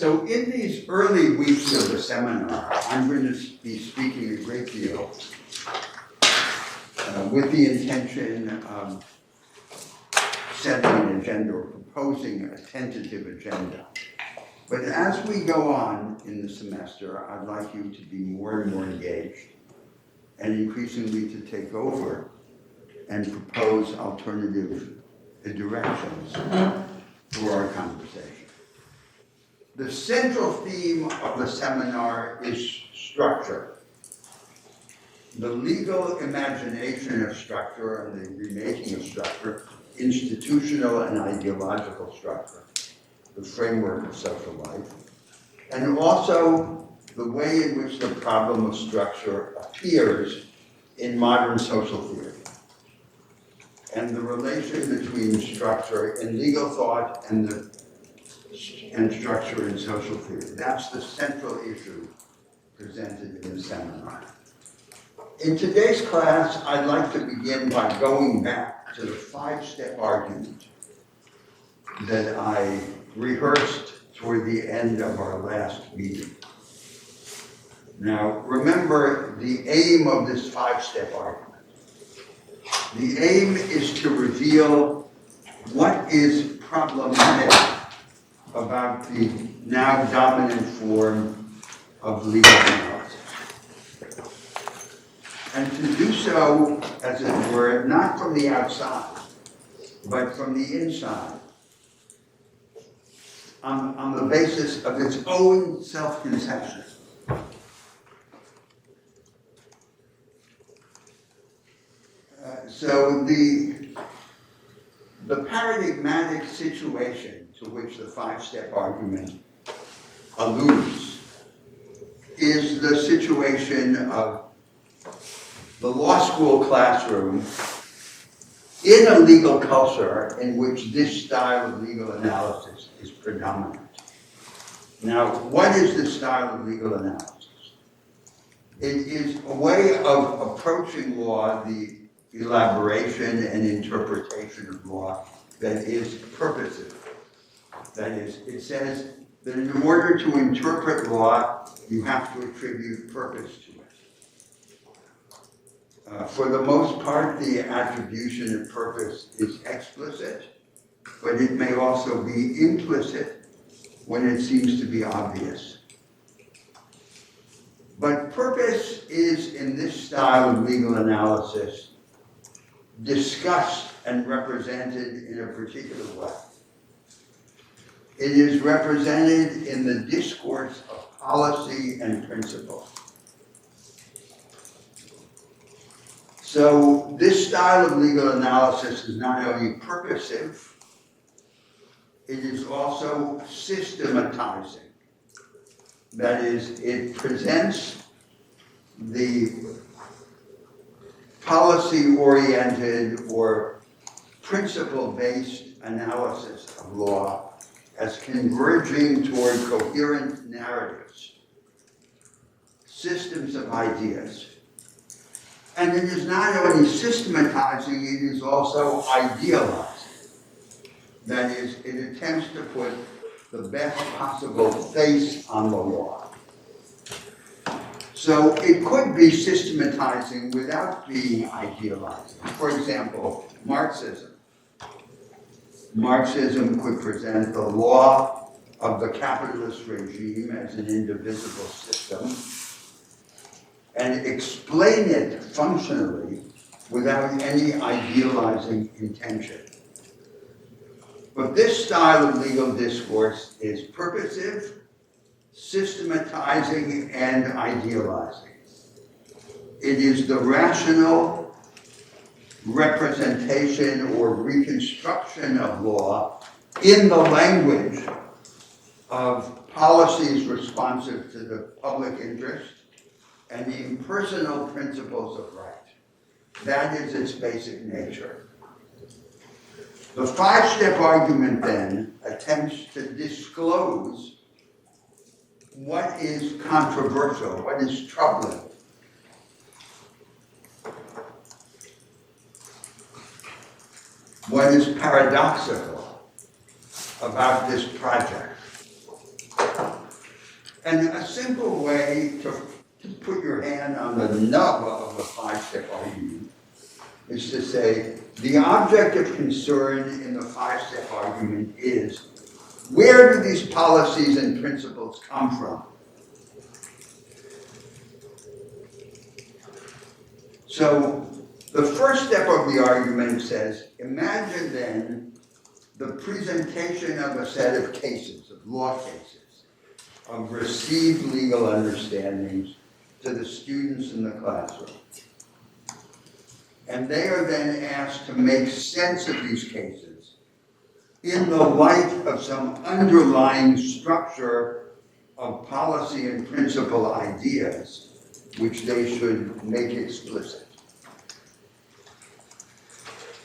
So in these early weeks of the seminar, I'm going to be speaking a great deal with the intention of setting an agenda or proposing a tentative agenda. But as we go on in the semester, I'd like you to be more and more engaged and increasingly to take over and propose alternative directions for our conversation. The central theme of the seminar is structure. The legal imagination of structure and the remaking of structure, institutional and ideological structure, the framework of social life, and also the way in which the problem of structure appears in modern social theory, and the relation between structure in legal thought and structure in social theory. That's the central issue presented in the seminar. In today's class, I'd like to begin by going back to the five-step argument that I rehearsed toward the end of our last meeting. Now, remember the aim of this five-step argument. The aim is to reveal what is problematic about the now dominant form of legal analysis. And to do so, as it were, not from the outside, but from the inside, on the basis of its own self-conception. So the paradigmatic situation to which the five-step argument alludes is the situation of the law school classroom in a legal culture in which this style of legal analysis is predominant. Now, what is this style of legal analysis? It is a way of approaching law, the elaboration and interpretation of law, that is purposive. That is, it says that in order to interpret law, you have to attribute purpose to it. For the most part, the attribution of purpose is explicit, but it may also be implicit when it seems to be obvious. But purpose is, in this style of legal analysis, discussed and represented in a particular way. It is represented in the discourse of policy and principle. So this style of legal analysis is not only purposive, it is also systematizing. That is, it presents the policy-oriented or principle-based analysis of law as converging toward coherent narratives, systems of ideas. And it is not only systematizing, it is also idealizing. That is, it attempts to put the best possible face on the law. So it could be systematizing without being idealizing. For example, Marxism. Marxism could present the law of the capitalist regime as an indivisible system and explain it functionally without any idealizing intention. But this style of legal discourse is purposive, systematizing, and idealizing. It is the rational representation or reconstruction of law in the language of policies responsive to the public interest and the impersonal principles of right. That is its basic nature. The five-step argument then attempts to disclose what is controversial, what is troubling. What is paradoxical about this project. And a simple way to put your hand on the nub of the five-step argument is to say, the object of concern in the five-step argument is, where do these policies and principles come from? So the first step of the argument says, imagine then the presentation of a set of cases, of law cases, of received legal understandings to the students in the classroom. And they are then asked to make sense of these cases in the light of some underlying structure of policy and principle ideas which they should make explicit.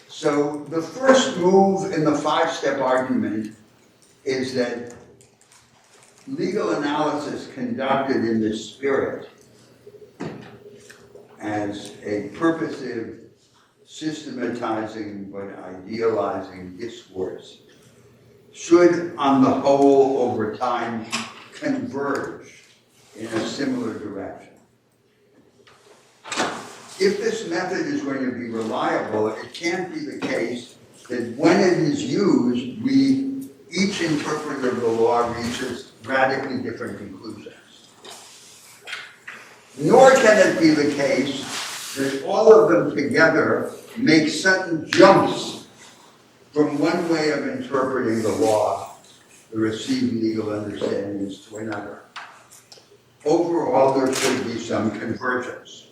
So the first move in the five-step argument is that legal analysis conducted in this spirit as a purposive, systematizing but idealizing discourse should, on the whole, over time, converge in a similar direction. If this method is going to be reliable, it can't be the case that when it is used, each interpreter of the law reaches radically different conclusions. Nor can it be the case that all of them together make sudden jumps from one way of interpreting the law, the received legal understandings, to another. Overall, there should be some convergence.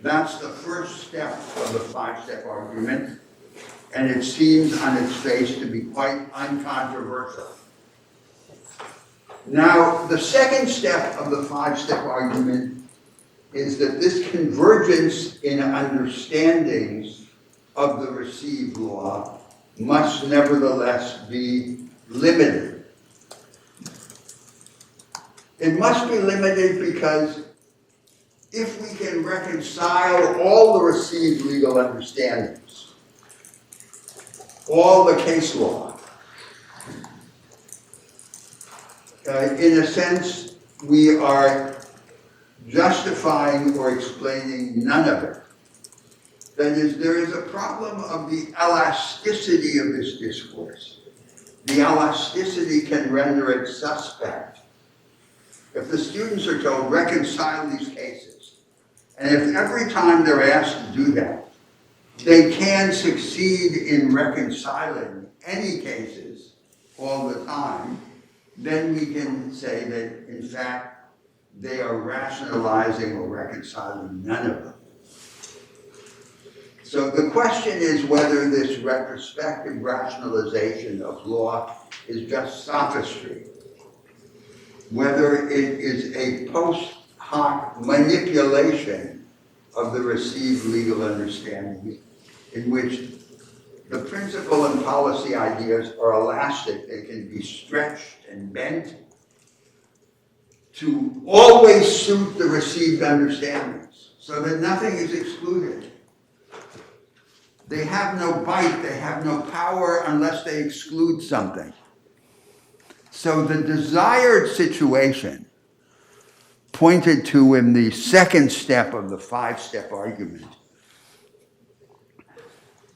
That's the first step of the five-step argument, and it seems on its face to be quite uncontroversial. Now, the second step of the five-step argument is that this convergence in understandings of the received law must nevertheless be limited. It must be limited because if we can reconcile all the received legal understandings, all the case law, in a sense, we are justifying or explaining none of it. That is, there is a problem of the elasticity of this discourse. The elasticity can render it suspect. If the students are told, reconcile these cases, and if every time they're asked to do that, they can succeed in reconciling any cases all the time, then we can say that, in fact, they are rationalizing or reconciling none of them. So the question is whether this retrospective rationalization of law is just sophistry, whether it is a post hoc manipulation of the received legal understanding in which the principle and policy ideas are elastic. They can be stretched and bent to always suit the received understandings so that nothing is excluded. They have no bite, they have no power unless they exclude something. So the desired situation pointed to in the second step of the five-step argument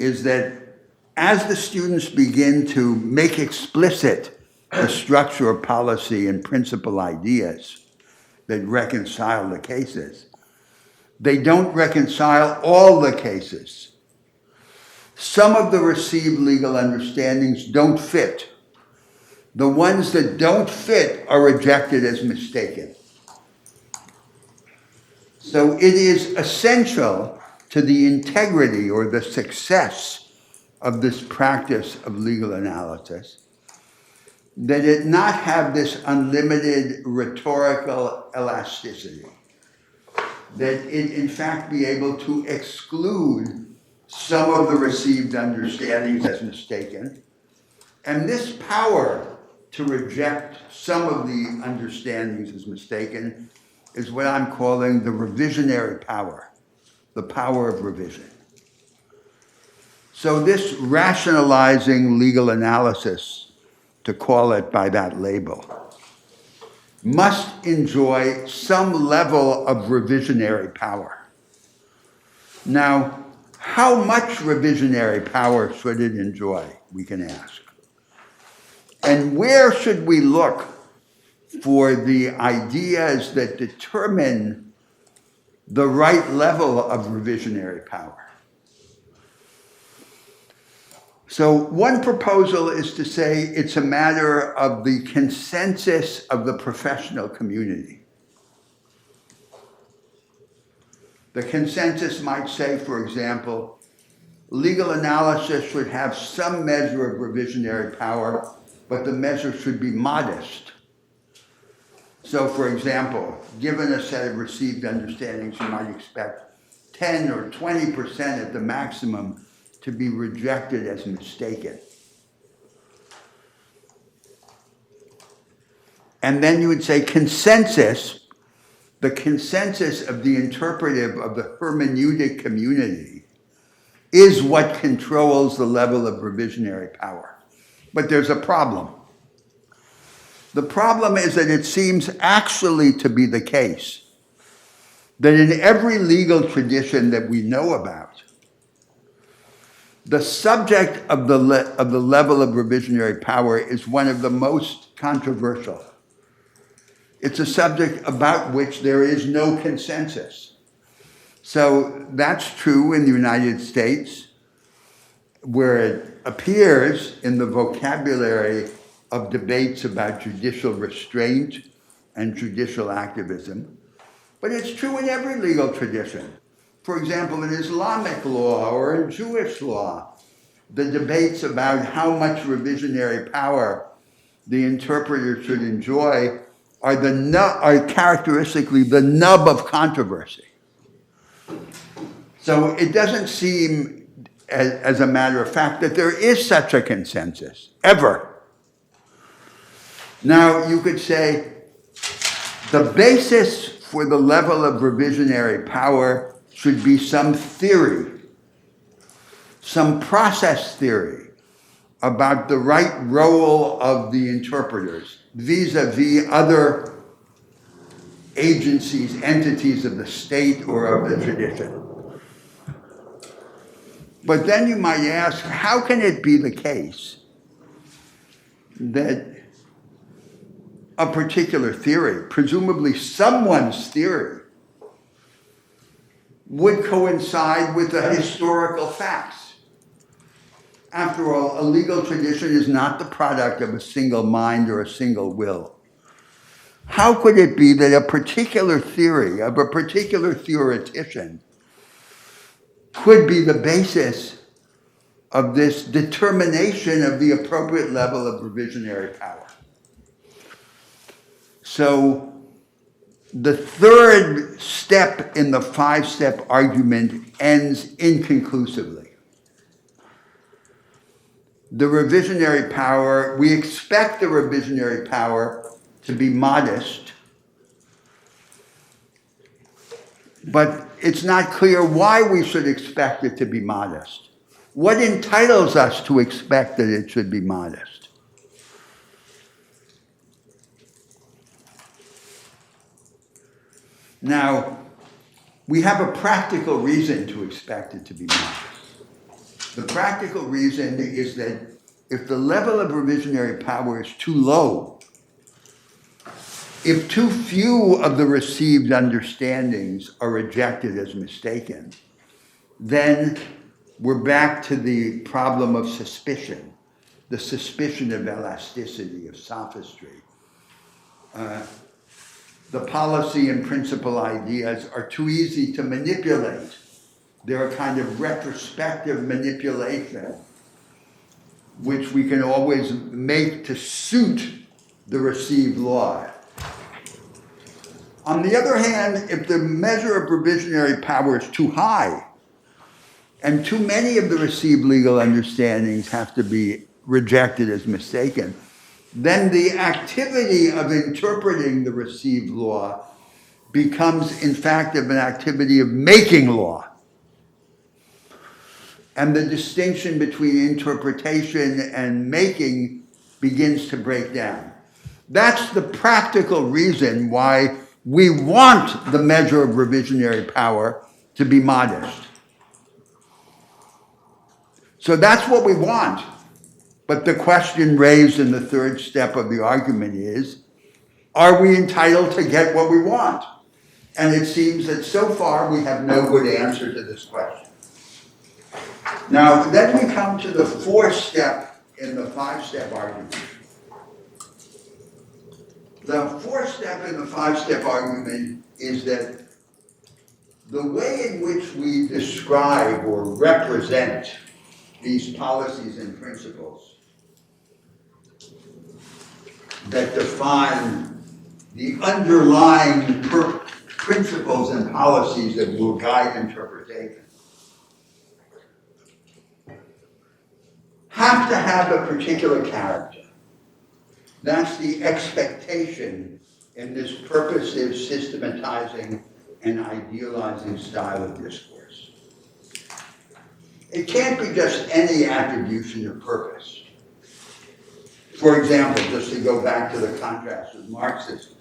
is that as the students begin to make explicit the structure of policy and principle ideas that reconcile the cases, they don't reconcile all the cases. Some of the received legal understandings don't fit. The ones that don't fit are rejected as mistaken. So it is essential to the integrity or the success of this practice of legal analysis that it not have this unlimited rhetorical elasticity, that it in fact be able to exclude some of the received understandings as mistaken, and this power to reject some of the understandings as mistaken is what I'm calling the revisionary power, the power of revision. So this rationalizing legal analysis, to call it by that label, must enjoy some level of revisionary power. Now, how much revisionary power should it enjoy, we can ask. And where should we look for the ideas that determine the right level of revisionary power? So one proposal is to say it's a matter of the consensus of the professional community. The consensus might say, for example, legal analysis should have some measure of revisionary power, but the measure should be modest. So, for example, given a set of received understandings, you might expect 10 or 20% at the maximum to be rejected as mistaken. And then you would say consensus, the consensus of the interpretive of the hermeneutic community is what controls the level of revisionary power. But there's a problem. The problem is that it seems actually to be the case that in every legal tradition that we know about, the subject of the level of revisionary power is one of the most controversial. It's a subject about which there is no consensus. So that's true in the United States, where it appears in the vocabulary of debates about judicial restraint and judicial activism. But it's true in every legal tradition. For example, in Islamic law or in Jewish law, the debates about how much revisionary power the interpreter should enjoy are characteristically the nub of controversy. So it doesn't seem, as a matter of fact, that there is such a consensus, ever. Now, you could say the basis for the level of revisionary power should be some theory, some process theory about the right role of the interpreters vis-a-vis other agencies, entities of the state or of the tradition. But then you might ask, how can it be the case that a particular theory, presumably someone's theory, would coincide with the historical facts? After all, a legal tradition is not the product of a single mind or a single will. How could it be that a particular theory of a particular theoretician could be the basis of this determination of the appropriate level of revisionary power? So the third step in the five-step argument ends inconclusively. The revisionary power, we expect the revisionary power to be modest, but it's not clear why we should expect it to be modest. What entitles us to expect that it should be modest? Now, we have a practical reason to expect it to be modest. The practical reason is that if the level of revisionary power is too low, if too few of the received understandings are rejected as mistaken, then we're back to the problem of suspicion, the suspicion of elasticity, of sophistry. The policy and principle ideas are too easy to manipulate. They're a kind of retrospective manipulation, which we can always make to suit the received law. On the other hand, if the measure of revisionary power is too high, and too many of the received legal understandings have to be rejected as mistaken, then the activity of interpreting the received law becomes, in fact, an activity of making law. And the distinction between interpretation and making begins to break down. That's the practical reason why we want the measure of revisionary power to be modest. So that's what we want. But the question raised in the third step of the argument is, are we entitled to get what we want? And it seems that so far we have no good answer to this question. Now, then we come to the fourth step in the five-step argument. The fourth step in the five-step argument is that the way in which we describe or represent these policies and principles that define the underlying principles and policies that will guide interpretation have to have a particular character. That's the expectation in this purposive, systematizing, and idealizing style of discourse. It can't be just any attribution of purpose. For example, just to go back to the contrast with Marxism,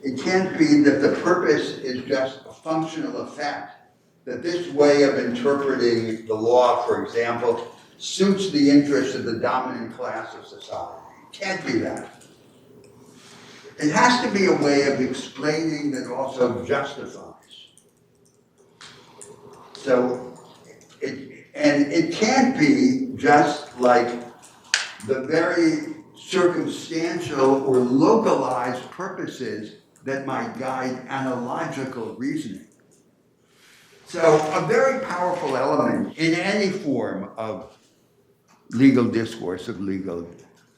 it can't be that the purpose is just a functional effect, that this way of interpreting the law, for example, suits the interests of the dominant class of society. It can't be that. It has to be a way of explaining that also justifies. So, it can't be just like the very circumstantial or localized purposes that might guide analogical reasoning. So a very powerful element in any form of legal discourse, of legal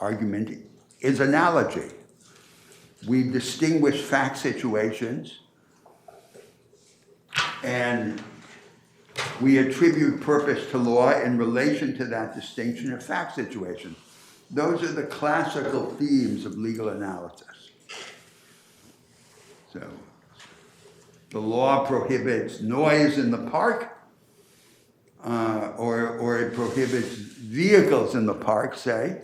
argument, is analogy. We distinguish fact situations and we attribute purpose to law in relation to that distinction of fact situation. Those are the classical themes of legal analysis. So, the law prohibits noise in the park, or it prohibits vehicles in the park, say,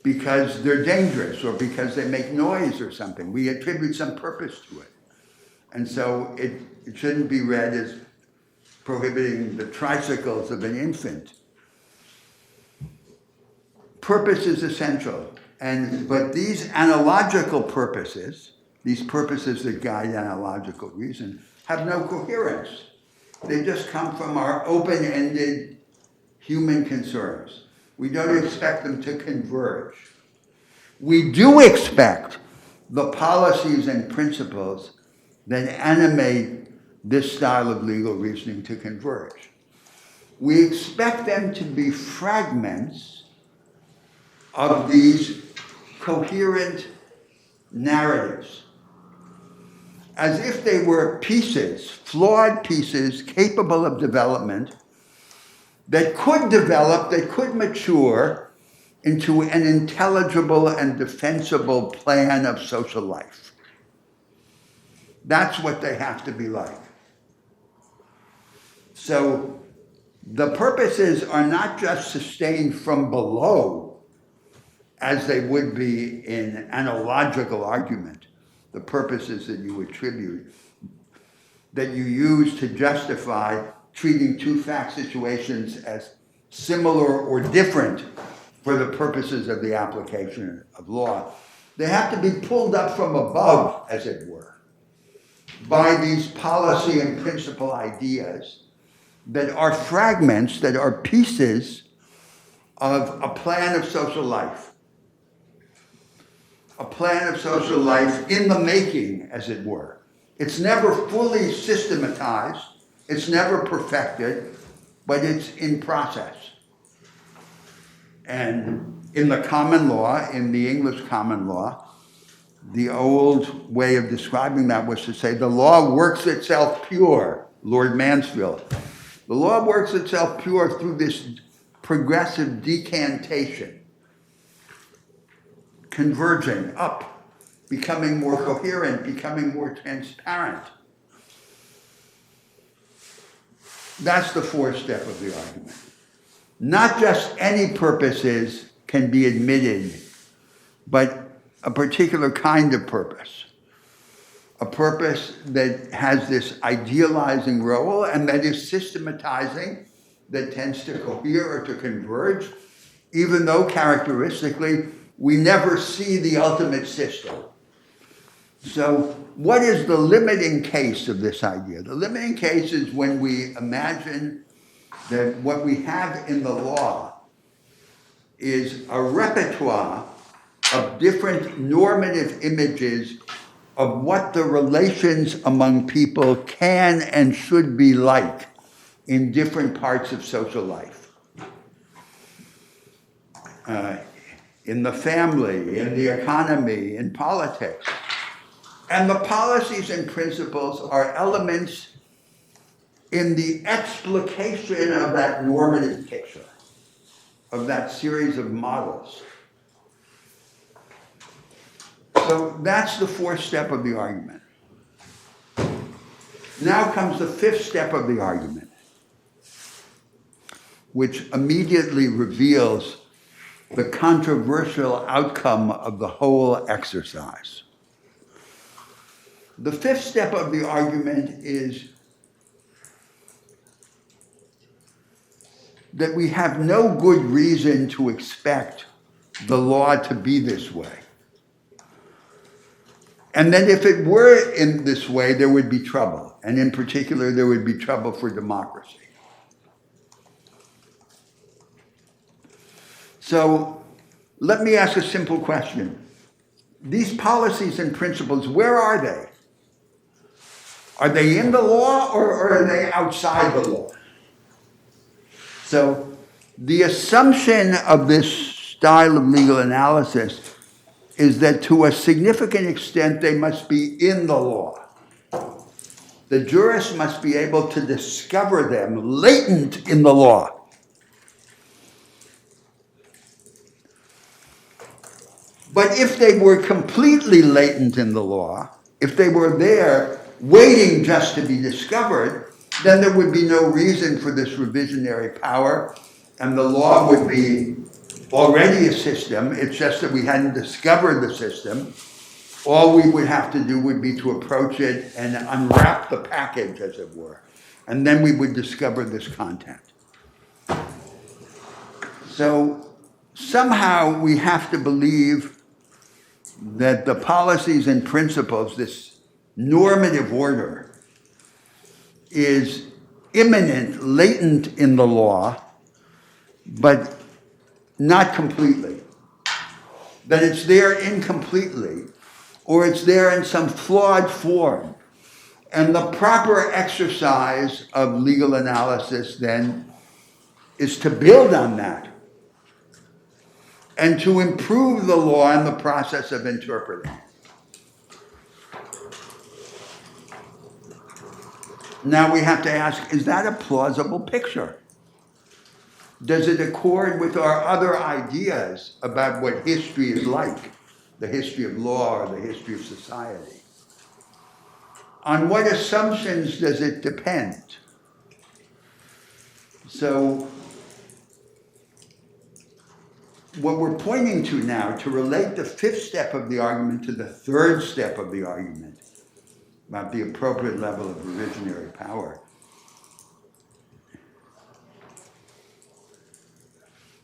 because they're dangerous or because they make noise or something. We attribute some purpose to it. And so it shouldn't be read as prohibiting the tricycles of an infant. Purpose is essential, but these analogical purposes, these purposes that guide analogical reason, have no coherence. They just come from our open-ended human concerns. We don't expect them to converge. We do expect the policies and principles that animate this style of legal reasoning to converge. We expect them to be fragments of these coherent narratives, as if they were pieces, flawed pieces, capable of development, that could develop, that could mature into an intelligible and defensible plan of social life. That's what they have to be like. So the purposes are not just sustained from below, as they would be in analogical argument, the purposes that you attribute, that you use to justify treating two fact situations as similar or different for the purposes of the application of law. They have to be pulled up from above, as it were, by these policy and principle ideas that are fragments, that are pieces of a plan of social life. A plan of social life in the making, as it were. It's never fully systematized, it's never perfected, but it's in process. And in the common law, in the English common law, the old way of describing that was to say the law works itself pure, Lord Mansfield. The law works itself pure through this progressive decantation, converging up, becoming more coherent, becoming more transparent. That's the fourth step of the argument. Not just any purposes can be admitted, but a particular kind of purpose. A purpose that has this idealizing role and that is systematizing, that tends to cohere or to converge, even though characteristically we never see the ultimate system. So what is the limiting case of this idea? The limiting case is when we imagine that what we have in the law is a repertoire of different normative images of what the relations among people can and should be like in different parts of social life. In the family, in the economy, in politics. And the policies and principles are elements in the explication of that normative picture, of that series of models. So that's the fourth step of the argument. Now comes the fifth step of the argument, which immediately reveals the controversial outcome of the whole exercise. The fifth step of the argument is that we have no good reason to expect the law to be this way. And that if it were in this way, there would be trouble. And in particular, there would be trouble for democracy. So let me ask a simple question. These policies and principles, where are they? Are they in the law or are they outside the law? So the assumption of this style of legal analysis is that to a significant extent they must be in the law. The jurist must be able to discover them latent in the law. But if they were completely latent in the law, if they were there waiting just to be discovered, then there would be no reason for this revisionary power, and the law would be already a system. It's just that we hadn't discovered the system. All we would have to do would be to approach it and unwrap the package, as it were, and then we would discover this content. So somehow we have to believe that the policies and principles, this normative order, is immanent, latent in the law, but not completely. That it's there incompletely, or it's there in some flawed form. And the proper exercise of legal analysis then is to build on that and to improve the law in the process of interpreting. Now we have to ask, is that a plausible picture? Does it accord with our other ideas about what history is like, the history of law or the history of society? On what assumptions does it depend? So what we're pointing to now, to relate the fifth step of the argument to the third step of the argument about the appropriate level of revisionary power,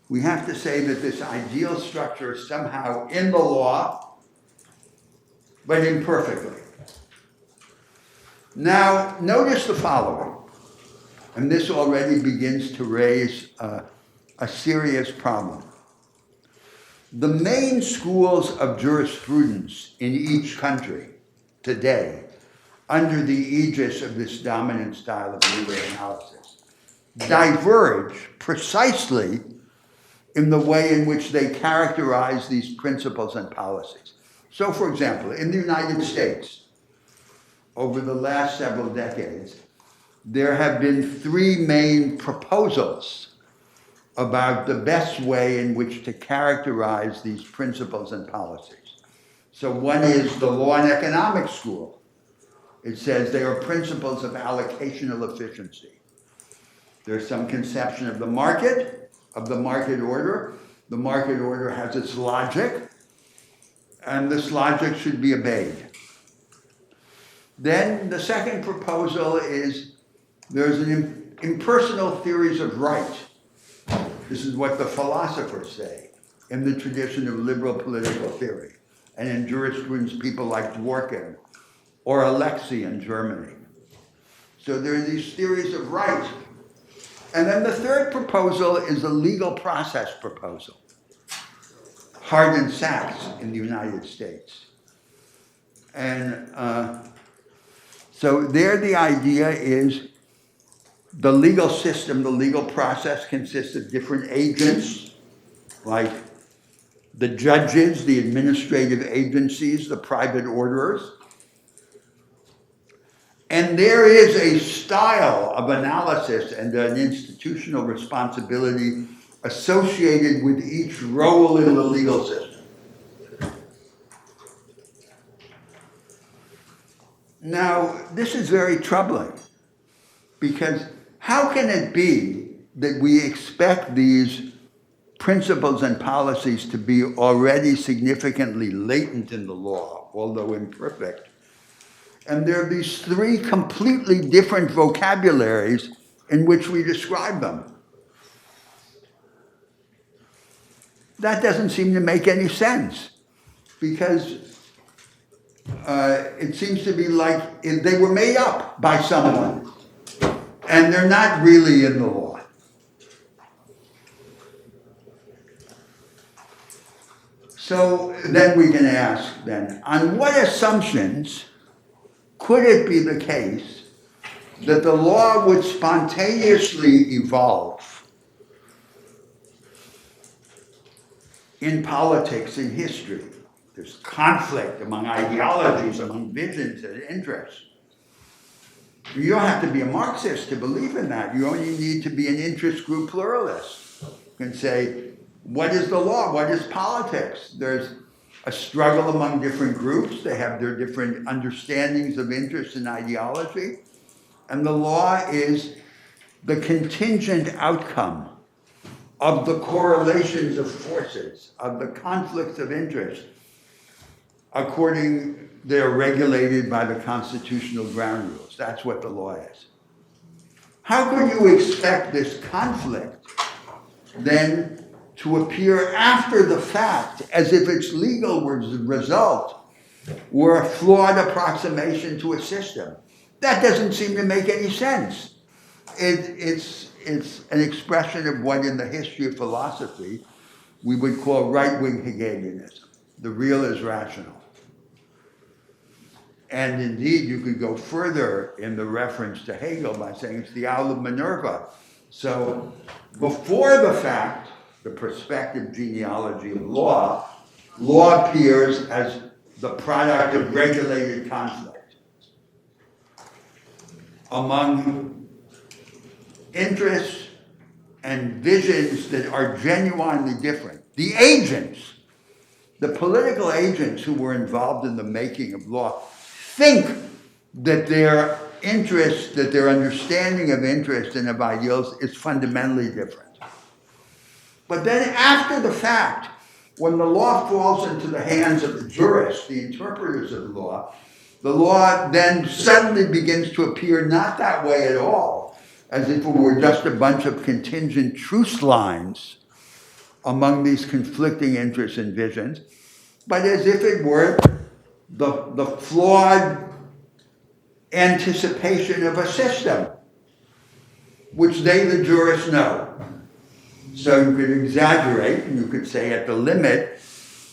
we have to say that this ideal structure is somehow in the law, but imperfectly. Now, notice the following, and this already begins to raise a serious problem. The main schools of jurisprudence in each country today, under the aegis of this dominant style of legal analysis, diverge precisely in the way in which they characterize these principles and policies. So, for example, in the United States, over the last several decades, there have been three main proposals about the best way in which to characterize these principles and policies. So one is the law and economics school. It says they are principles of allocational efficiency. There's some conception of the market order, The market order has its logic, and this logic should be obeyed. Then the second proposal is there's an impersonal theories of right. This is what the philosophers say in the tradition of liberal political theory, and in jurisprudence people like Dworkin or Alexei in Germany. So there are these theories of right. And then the third proposal is a legal process proposal. Hart and Sachs in the United States. And so there the idea is the legal system, the legal process consists of different agents, like the judges, the administrative agencies, the private orderers. And there is a style of analysis and an institutional responsibility associated with each role in the legal system. Now, this is very troubling, because how can it be that we expect these principles and policies to be already significantly latent in the law, although imperfect? And there are these three completely different vocabularies in which we describe them. That doesn't seem to make any sense, because it seems to be like they were made up by someone, and they're not really in the law. So then we can ask then, on what assumptions could it be the case that the law would spontaneously evolve in politics and history? There's conflict among ideologies, among visions and interests. You don't have to be a Marxist to believe in that. You only need to be an interest group pluralist. You can say, what is the law? What is politics? There's a struggle among different groups. They have their different understandings of interest and ideology. And the law is the contingent outcome of the correlations of forces, of the conflicts of interest. According, they're regulated by the constitutional ground rules. That's what the law is. How could you expect this conflict then to appear after the fact as if its legal result were a flawed approximation to a system? That doesn't seem to make any sense. It's an expression of what in the history of philosophy we would call right-wing Hegelianism. The real is rational. And indeed, you could go further in the reference to Hegel by saying it's the owl of Minerva. So before the fact, the prospective genealogy of law appears as the product of regulated conflict among interests and visions that are genuinely different. The agents, the political agents who were involved in the making of law, think that their interest, that their understanding of interest and of ideals is fundamentally different. But then after the fact, when the law falls into the hands of the jurists, the interpreters of the law then suddenly begins to appear not that way at all, as if it were just a bunch of contingent truce lines among these conflicting interests and visions, but as if it were the flawed anticipation of a system, which they, the jurists, know. So you could exaggerate, and you could say at the limit,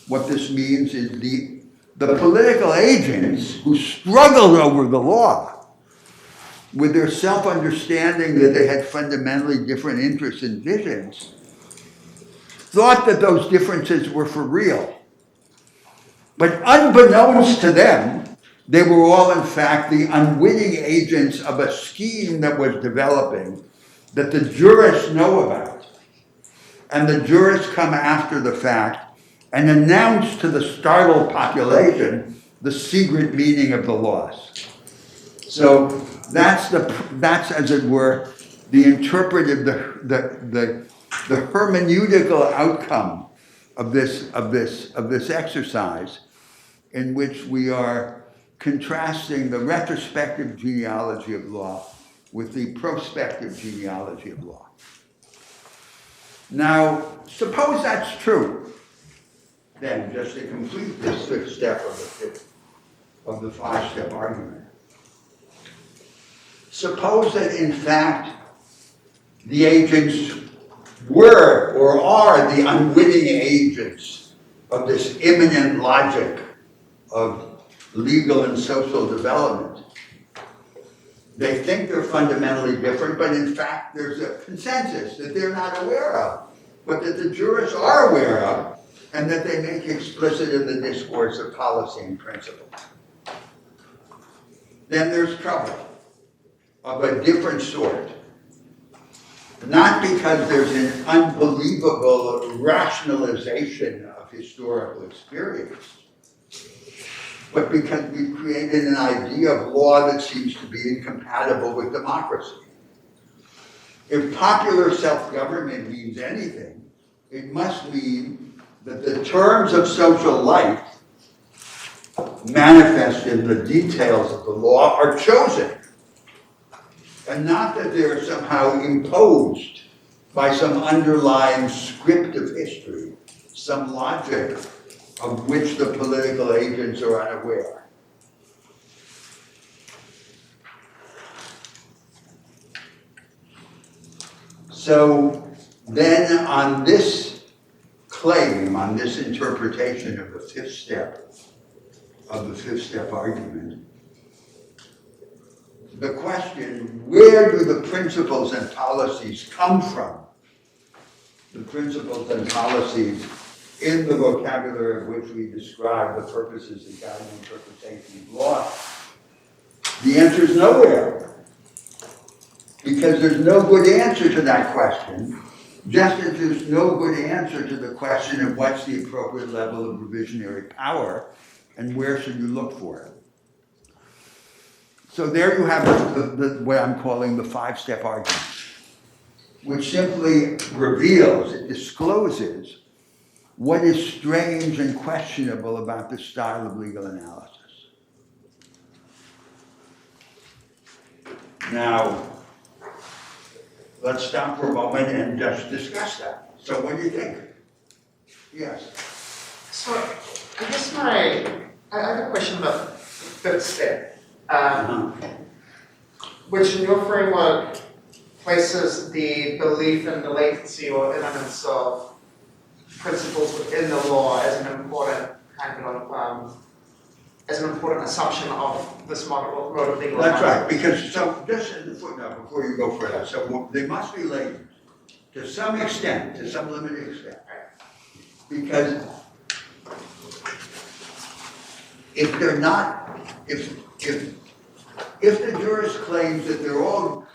what this means is the political agents who struggled over the law with their self-understanding that they had fundamentally different interests and visions, thought that those differences were for real. But unbeknownst to them, they were all in fact the unwitting agents of a scheme that was developing that the jurists know about. And the jurists come after the fact and announce to the startled population the secret meaning of the laws. So that's as it were, the interpretive, the the hermeneutical outcome of this exercise, in which we are contrasting the retrospective genealogy of law with the prospective genealogy of law. Now, suppose that's true, then, just to complete this fifth step of the five-step argument. Suppose that, in fact, the agents were or are the unwitting agents of this immanent logic of legal and social development. They think they're fundamentally different, but in fact there's a consensus that they're not aware of, but that the jurists are aware of, and that they make explicit in the discourse of policy and principle. Then there's trouble of a different sort. Not because there's an unbelievable rationalization of historical experience, but because we've created an idea of law that seems to be incompatible with democracy. If popular self-government means anything, it must mean that the terms of social life manifest in the details of the law are chosen, and not that they're somehow imposed by some underlying script of history, some logic of which the political agents are unaware. So then on this claim, on this interpretation of the fifth step argument, the question, where do the principles and policies come from? The principles and policies in the vocabulary of which we describe the purposes and guiding interpretation of law? The answer is nowhere. Because there's no good answer to that question, just as there's no good answer to the question of what's the appropriate level of revisionary power and where should you look for it. So there you have what I'm calling the five-step argument, which simply reveals, it discloses what is strange and questionable about this style of legal analysis. Now, let's stop for a moment and just discuss that. So what do you think? Yes? So, I guess I have a question about the fifth step, which in your framework places the belief in the latency or imminence of principles within the law as an important kind of as an important assumption of this mode of legal That's analysis. right, because so just in the footnote before you go further, so they must be latent to some extent, to some limited extent, because if they're not, if the jurist claims that they're all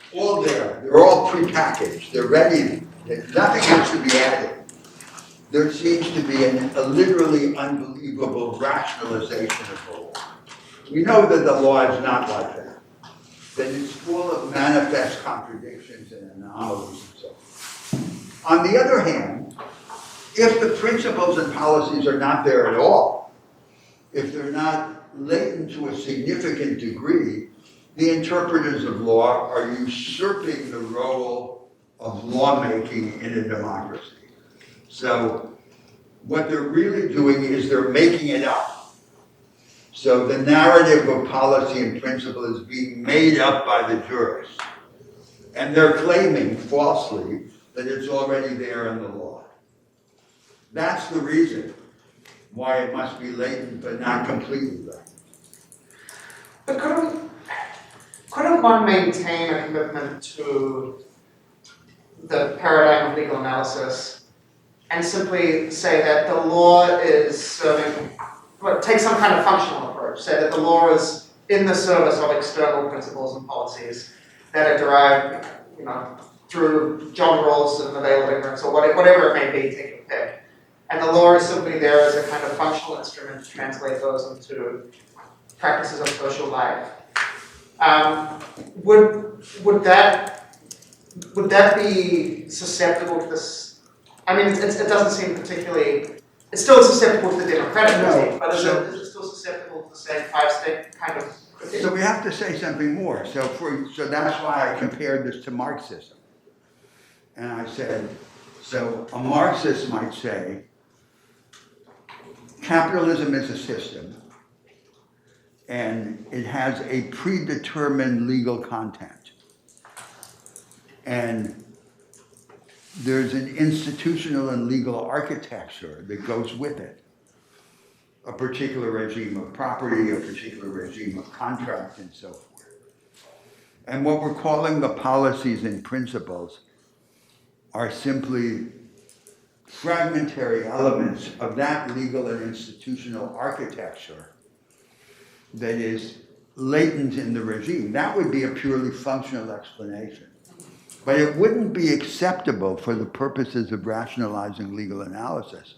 there, they're all prepackaged, they're ready, nothing has to be added, there seems to be a literally unbelievable rationalization of the law. We know that the law is not like that it's full of manifest contradictions and anomalies and so forth. On the other hand, if the principles and policies are not there at all, if they're not latent to a significant degree, the interpreters of law are usurping the role of lawmaking in a democracy. So what they're really doing is they're making it up. So the narrative of policy and principle is being made up by the jurists. And they're claiming falsely that it's already there in the law. That's the reason why it must be latent but not completely latent. But couldn't one maintain a commitment to the paradigm of legal analysis and simply say that the law is serving, take some kind of functional approach, say that the law is in the service of external principles and policies that are derived, through John Rawls and the veil of ignorance, or whatever it may be, take your pick. And the law is simply there as a kind of functional instrument to translate those into practices of social life. Would that would that be susceptible to this? I mean, it doesn't seem particularly, it's still susceptible to the democratic critique, but is it still susceptible to the same five-step kind of critique? So we have to say something more. So that's why I compared this to Marxism. And I said, so a Marxist might say, capitalism is a system, and it has a predetermined legal content. And there's an institutional and legal architecture that goes with it. A particular regime of property, a particular regime of contract, and so forth. And what we're calling the policies and principles are simply fragmentary elements of that legal and institutional architecture that is latent in the regime. That would be a purely functional explanation. But it wouldn't be acceptable for the purposes of rationalizing legal analysis,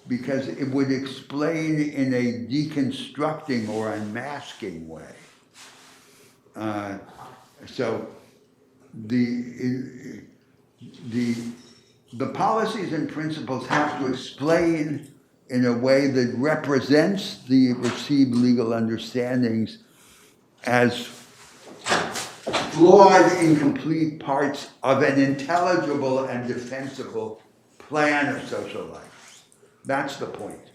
because it would explain in a deconstructing or unmasking way. So the policies and principles have to explain in a way that represents the received legal understandings as flawed, incomplete parts of an intelligible and defensible plan of social life. That's the point.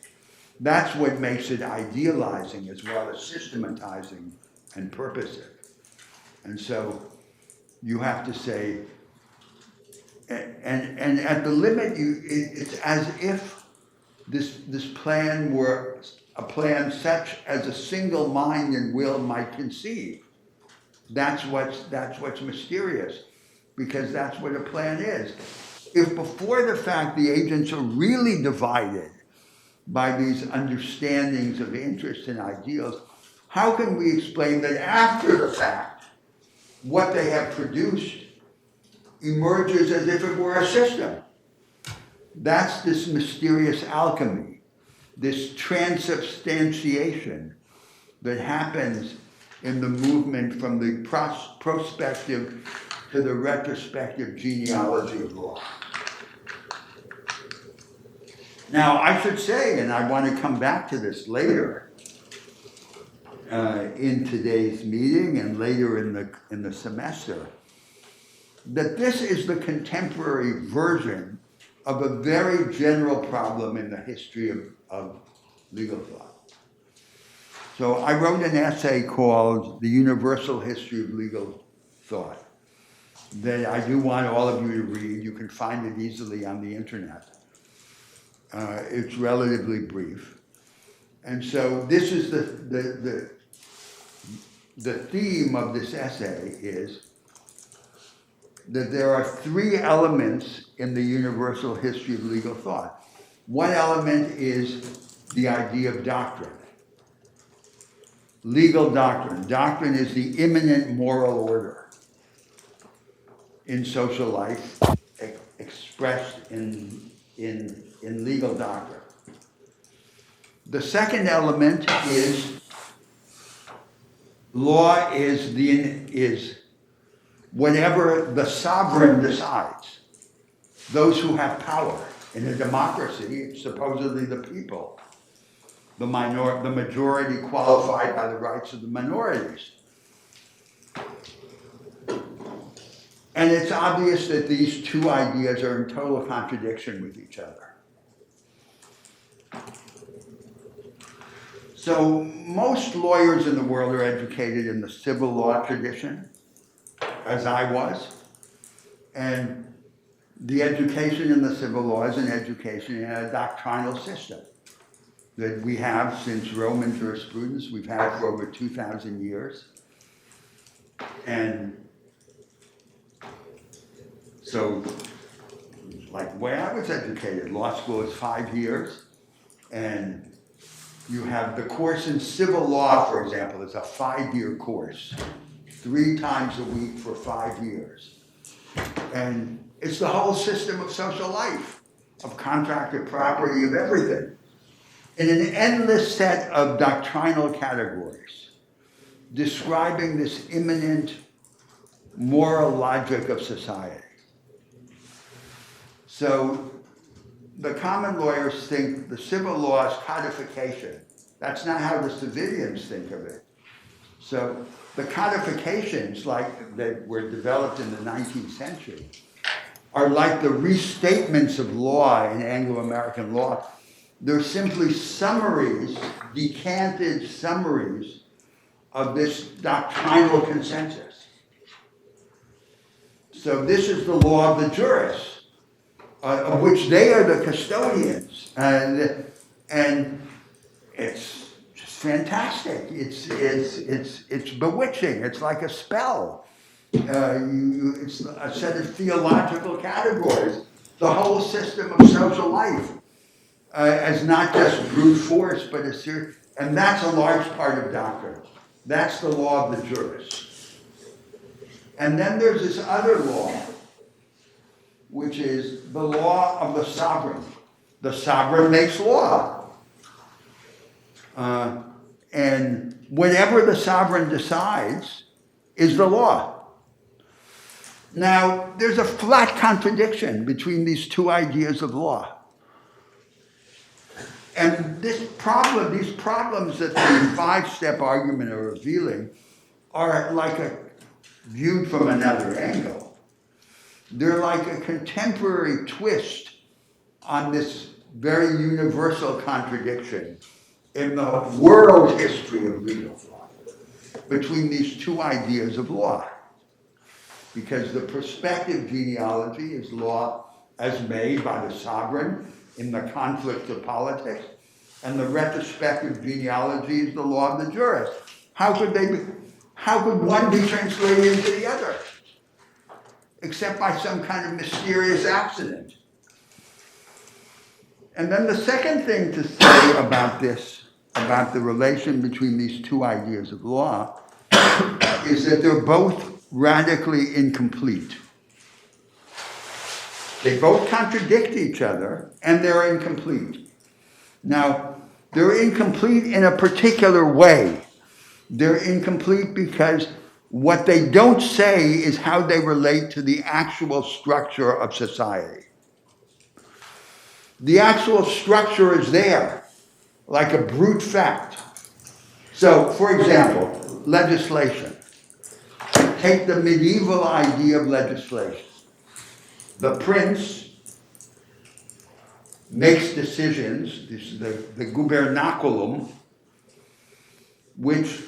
That's what makes it idealizing as well as systematizing and purposive. And so you have to say, and at the limit, it's as if this plan were a plan such as a single mind and will might conceive. That's what's mysterious, because that's what a plan is. If before the fact the agents are really divided by these understandings of interests and ideals, how can we explain that after the fact, what they have produced emerges as if it were a system? That's this mysterious alchemy, this transubstantiation that happens in the movement from the prospective to the retrospective genealogy of law. Now, I should say, and I want to come back to this later in today's meeting and later in the semester, that this is the contemporary version of a very general problem in the history of legal thought. So I wrote an essay called The Universal History of Legal Thought that I do want all of you to read. You can find it easily on the internet. It's relatively brief. And so this is the theme of this essay is that there are three elements in the universal history of legal thought. One element is the idea of doctrine. Legal doctrine. Doctrine is the immanent moral order in social life expressed in legal doctrine. The second element is law is whatever the sovereign decides. Those who have power. In a democracy, it's supposedly the people. The majority qualified by the rights of the minorities. And it's obvious that these two ideas are in total contradiction with each other. So most lawyers in the world are educated in the civil law tradition, as I was. And the education in the civil law is an education in a doctrinal system that we have since Roman jurisprudence. We've had for over 2,000 years. And so, like the way I was educated, law school is 5 years, and you have the course in civil law, for example, is a 5-year course, 3 times a week for 5 years. And it's the whole system of social life, of contracted property, of everything, in an endless set of doctrinal categories, describing this immanent moral logic of society. So the common lawyers think the civil law is codification. That's not how the civilians think of it. So the codifications, like that were developed in the 19th century, are like the restatements of law in Anglo-American law. They're simply summaries, decanted summaries of this doctrinal consensus. So this is the law of the jurists, of which they are the custodians, and it's just fantastic. It's bewitching. It's like a spell. It's a set of theological categories. The whole system of social life as not just brute force, but a serious, and that's a large part of doctrine. That's the law of the jurists. And then there's this other law, which is the law of the sovereign. The sovereign makes law. And whatever the sovereign decides is the law. Now, there's a flat contradiction between these two ideas of law. And these problems that the five-step argument are revealing are like viewed from another angle. They're like a contemporary twist on this very universal contradiction in the world history of legal thought between these two ideas of law. Because the prospective genealogy is law as made by the sovereign in the conflict of politics, and the retrospective genealogy is the law of the jurist. How could one be translated into the other? Except by some kind of mysterious accident. And then the second thing to say about this, about the relation between these two ideas of law, is that they're both radically incomplete. They both contradict each other, and they're incomplete. Now, they're incomplete in a particular way. They're incomplete because what they don't say is how they relate to the actual structure of society. The actual structure is there, like a brute fact. So, for example, legislation. Take the medieval idea of legislation. The prince makes decisions, this is the gubernaculum, which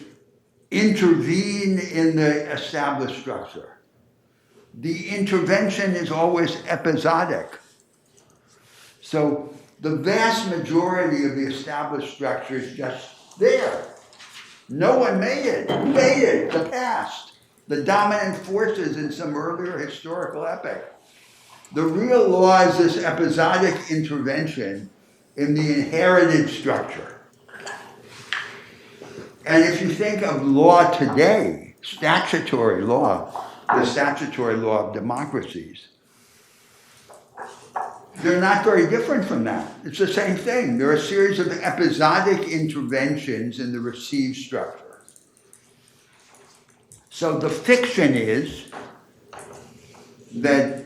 intervene in the established structure. The intervention is always episodic. So the vast majority of the established structure is just there. No one made it. Who made it? The past. The dominant forces in some earlier historical epoch. The real law is this episodic intervention in the inherited structure. And if you think of law today, statutory law, the statutory law of democracies, they're not very different from that. It's the same thing. There are a series of episodic interventions in the received structure. So the fiction is that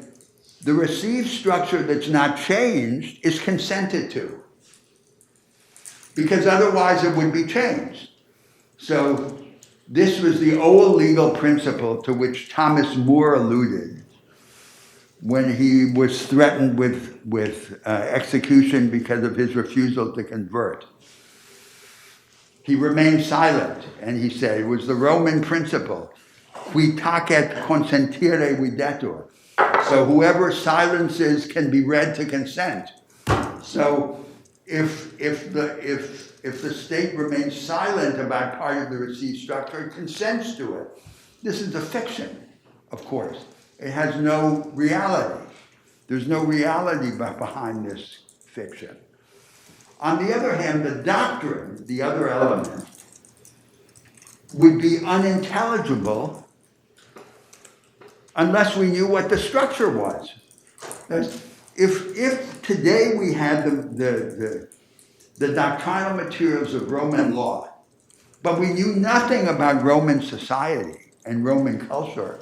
the received structure that's not changed is consented to, because otherwise it would be changed. So this was the old legal principle to which Thomas More alluded when he was threatened with execution because of his refusal to convert. He remained silent, and he said it was the Roman principle, qui tacet consentire videtur. So whoever silences can be read to consent. So if the state remains silent about part of the received structure, it consents to it. This is a fiction, of course. It has no reality. There's no reality behind this fiction. On the other hand, the doctrine, the other element, would be unintelligible unless we knew what the structure was. If today we had the doctrinal materials of Roman law, but we knew nothing about Roman society and Roman culture,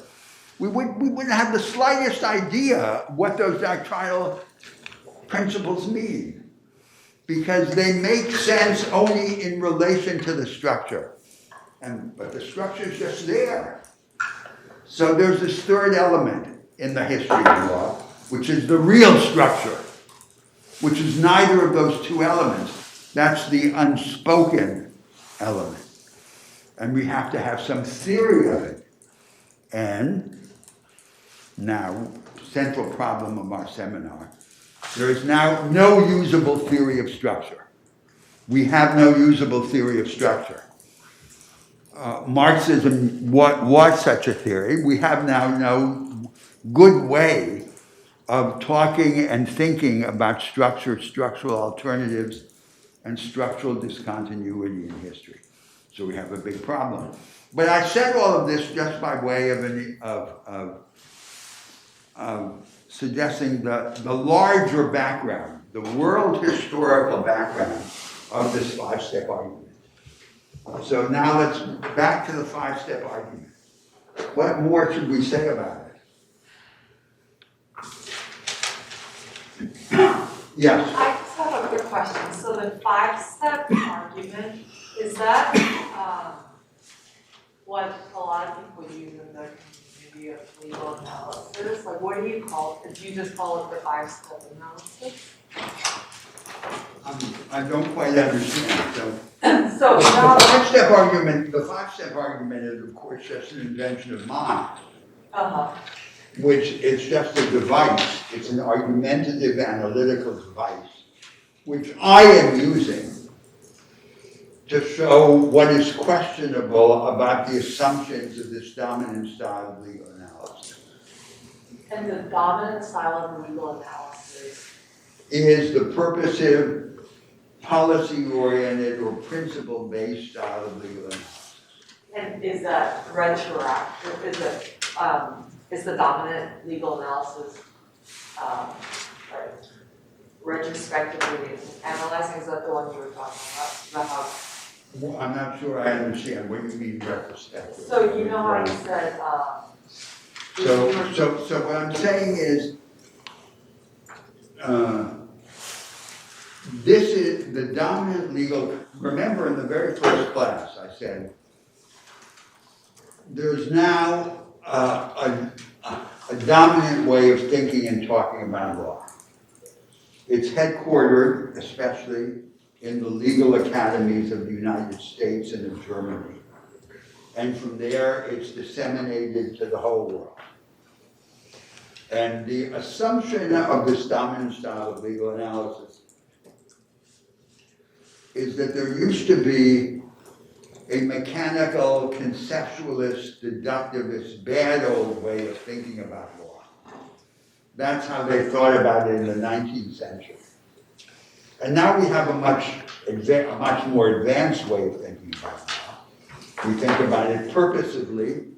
we wouldn't have the slightest idea what those doctrinal principles mean, because they make sense only in relation to the structure. But the structure is just there. So there's this third element in the history of law, which is the real structure, which is neither of those two elements. That's the unspoken element. And we have to have some theory of it. And now, central problem of our seminar, there is now no usable theory of structure. We have no usable theory of structure. Marxism was such a theory. We have now no good way of talking and thinking about structure, structural alternatives, and structural discontinuity in history. So we have a big problem. But I said all of this just by way of suggesting the larger background, the world historical background of this five-step argument. So now let's back to the five-step argument. What more should we say about it? Yes? I just have a quick question. So the five-step argument, is that what a lot of people use in the community of legal analysis? Like, what do you call it? Do you just call it the five-step analysis? I don't quite understand. So So the now, five-step argument is, of course, just an invention of mine, which is just a device. It's an argumentative analytical device, which I am using to show what is questionable about the assumptions of this dominant style of legal analysis. and the dominant style of legal analysis. Is the purposive, policy-oriented, or principle-based style of legal analysis. And is that retroactive? Is the dominant legal analysis retrospectively analyzing? Is that the one you were talking about? Is that how? Well, I'm not sure I understand what you mean retrospective. So you know how you said. So what I'm saying is, this is the dominant legal. Remember, in the very first class, I said there's now a dominant way of thinking and talking about law. It's headquartered, especially, in the legal academies of the United States and of Germany. And from there, it's disseminated to the whole world. And the assumption of this dominant style of legal analysis is that there used to be a mechanical, conceptualist, deductivist, bad old way of thinking about law. That's how they thought about it in the 19th century. And now we have a much more advanced way of thinking about law. We think about it purposively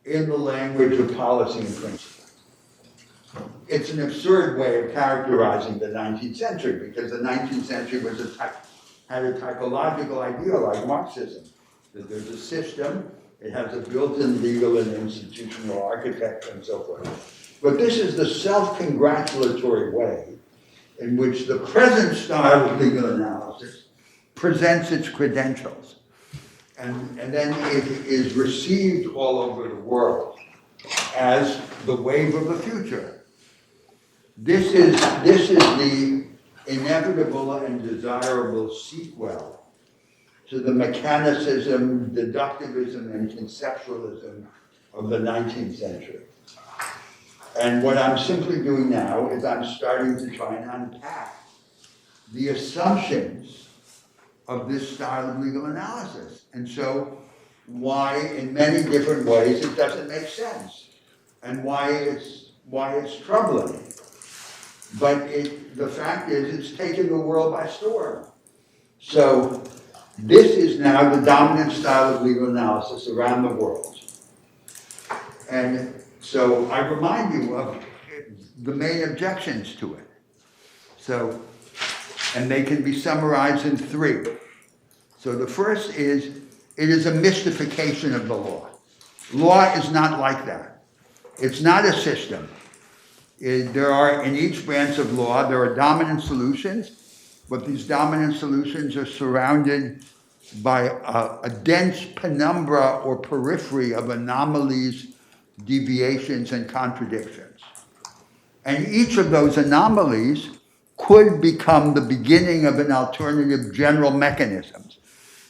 in the language of policy and principle. It's an absurd way of characterizing the 19th century, because the 19th century had a typological idea like Marxism, that there's a system, it has a built-in legal and institutional architecture and so forth. But this is the self-congratulatory way in which the present style of legal analysis presents its credentials. And then it is received all over the world as the wave of the future. This is the inevitable and desirable sequel to the mechanicism, deductivism, and conceptualism of the 19th century. And what I'm simply doing now is I'm starting to try and unpack the assumptions of this style of legal analysis. And so why, in many different ways, it doesn't make sense, and why it's troubling. But the fact is, it's taken the world by storm. So this is now the dominant style of legal analysis around the world. And so I remind you of the main objections to it. So, and they can be summarized in three. So the first is, it is a mystification of the law. Law is not like that. It's not a system. There are, in each branch of law, there are dominant solutions, but these dominant solutions are surrounded by a dense penumbra or periphery of anomalies, deviations, and contradictions. And each of those anomalies could become the beginning of an alternative general mechanisms.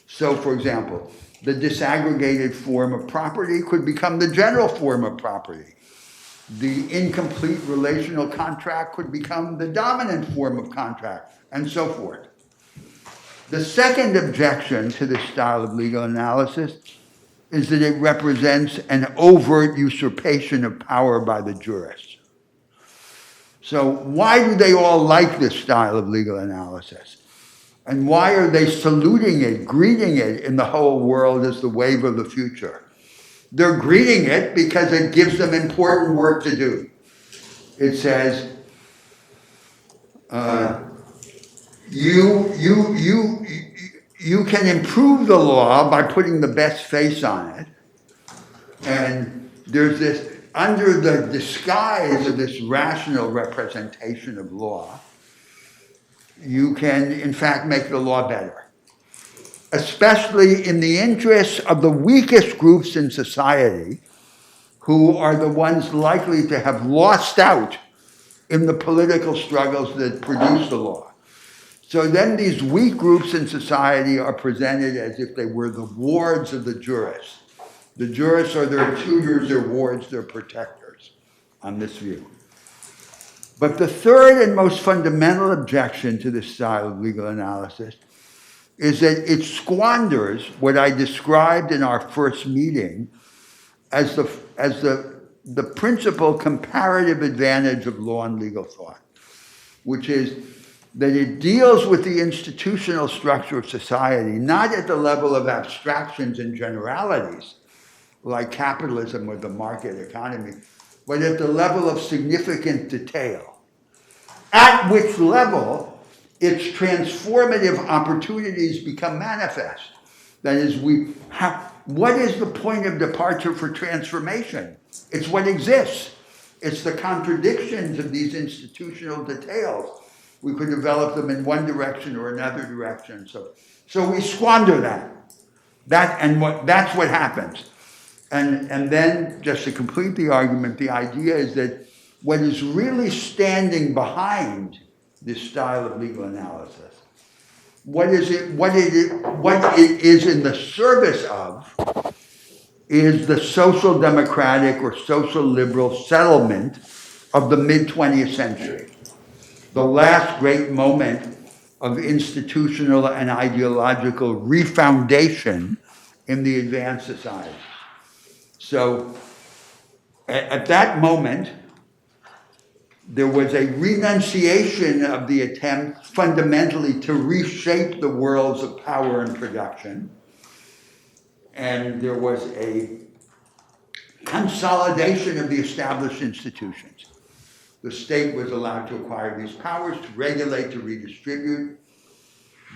So, for example, the disaggregated form of property could become the general form of property. The incomplete relational contract could become the dominant form of contract, and so forth. The second objection to this style of legal analysis is that it represents an overt usurpation of power by the jurists. So why do they all like this style of legal analysis? And why are they saluting it, greeting it in the whole world as the wave of the future? They're greeting it because it gives them important work to do. It says, you can improve the law by putting the best face on it. And there's this, under the disguise of this rational representation of law, you can, in fact, make the law better. Especially in the interests of the weakest groups in society, who are the ones likely to have lost out in the political struggles that produce the law. So then these weak groups in society are presented as if they were the wards of the jurists. The jurists are their tutors, their wards, their protectors on this view. But the third and most fundamental objection to this style of legal analysis is that it squanders what I described in our first meeting as the principal comparative advantage of law and legal thought, which is that it deals with the institutional structure of society, not at the level of abstractions and generalities, like capitalism or the market economy, but at the level of significant detail, at which level its transformative opportunities become manifest. That is, what is the point of departure for transformation? It's what exists. It's the contradictions of these institutional details. We could develop them in one direction or another direction. So we squander that. That's what happens. And then, just to complete the argument, the idea is that what is really standing behind this style of legal analysis, what it is in the service of, is the social democratic or social liberal settlement of the mid-20th century, the last great moment of institutional and ideological refoundation in the advanced society. So at that moment, there was a renunciation of the attempt fundamentally to reshape the worlds of power and production. And there was a consolidation of the established institutions. The state was allowed to acquire these powers, to regulate, to redistribute,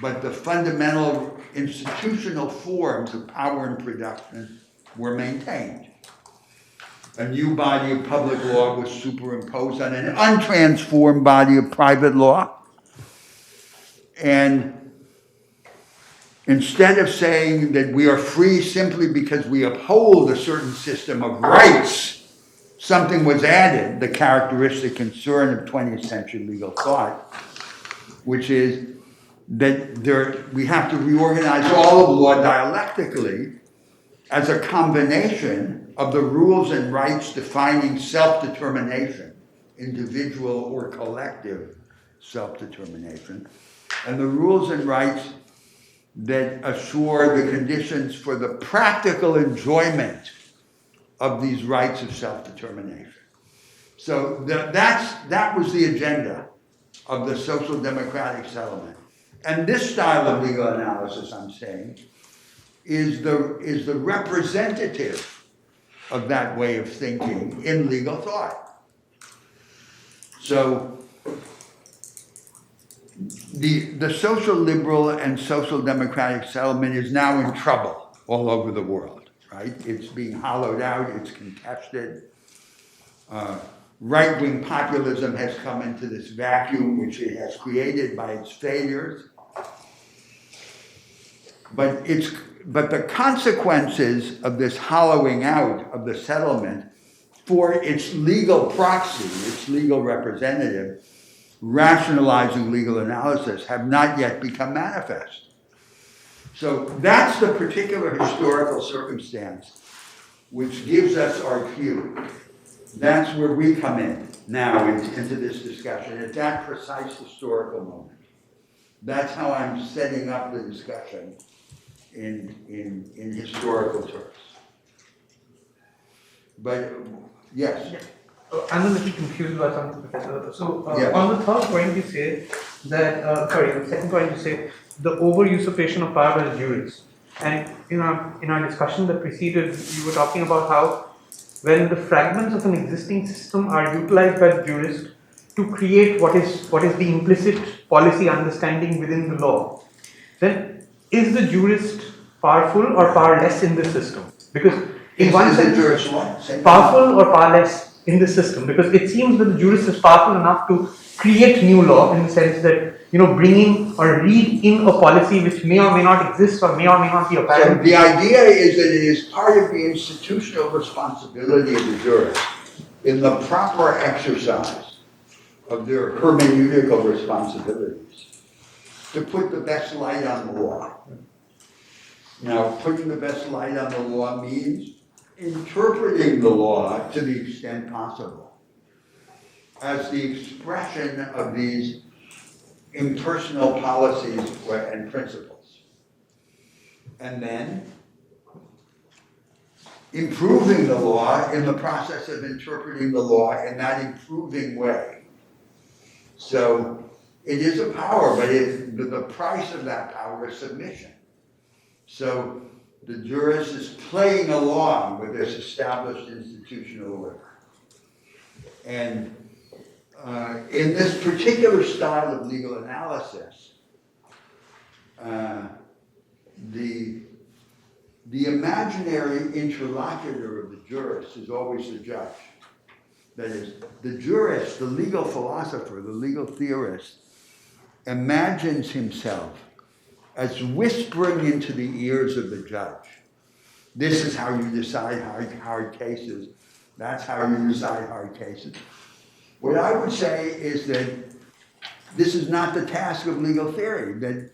but the fundamental institutional forms of power and production were maintained. A new body of public law was superimposed on an untransformed body of private law. And instead of saying that we are free simply because we uphold a certain system of rights, something was added, the characteristic concern of 20th century legal thought, which is that we have to reorganize all of law dialectically as a combination of the rules and rights defining self-determination, individual or collective self-determination, and the rules and rights that assure the conditions for the practical enjoyment of these rights of self-determination. So that was the agenda of the social democratic settlement. And this style of legal analysis, I'm saying, is the representative of that way of thinking in legal thought. So the social liberal and social democratic settlement is now in trouble all over the world, right? It's being hollowed out, it's contested. right-wing populism has come into this vacuum which it has created by its failures. But the consequences of this hollowing out of the settlement for its legal proxy, its legal representative, rationalizing legal analysis, have not yet become manifest. So that's the particular historical circumstance which gives us our cue. That's where we come in now into this discussion, at that precise historical moment. That's how I'm setting up the discussion in historical terms. But, yes. I'm a little confused about something, Professor. So, Yes. on the third point, you say that, the second point, you say the over usurpation of power by the jurists. And in our discussion that preceded, you were talking about how when the fragments of an existing system are utilized by the jurist to create what is the implicit policy understanding within the law, then is the jurist powerful or powerless in this system? Because in one Is the sense, jurist what? Say powerful or powerless in this system, because it seems that the jurist is powerful enough to create new law in the sense that, bringing or read in a policy which may or may not exist or may not be So apparent. the idea is that it is part of the institutional responsibility of the jurist in the proper exercise of their hermeneutical responsibilities to put the best light on the law. Now, putting the best light on the law means interpreting the law to the extent possible as the expression of these impersonal policies and principles. And then improving the law in the process of interpreting the law in that improving way. So it is a power, but the price of that power is submission. So the jurist is playing along with this established institutional order. And in this particular style of legal analysis, the imaginary interlocutor of the jurist is always the judge. That is, the jurist, the legal philosopher, the legal theorist, imagines himself as whispering into the ears of the judge. This is how you decide hard cases. That's how you decide hard cases. What I would say is that this is not the task of legal theory, that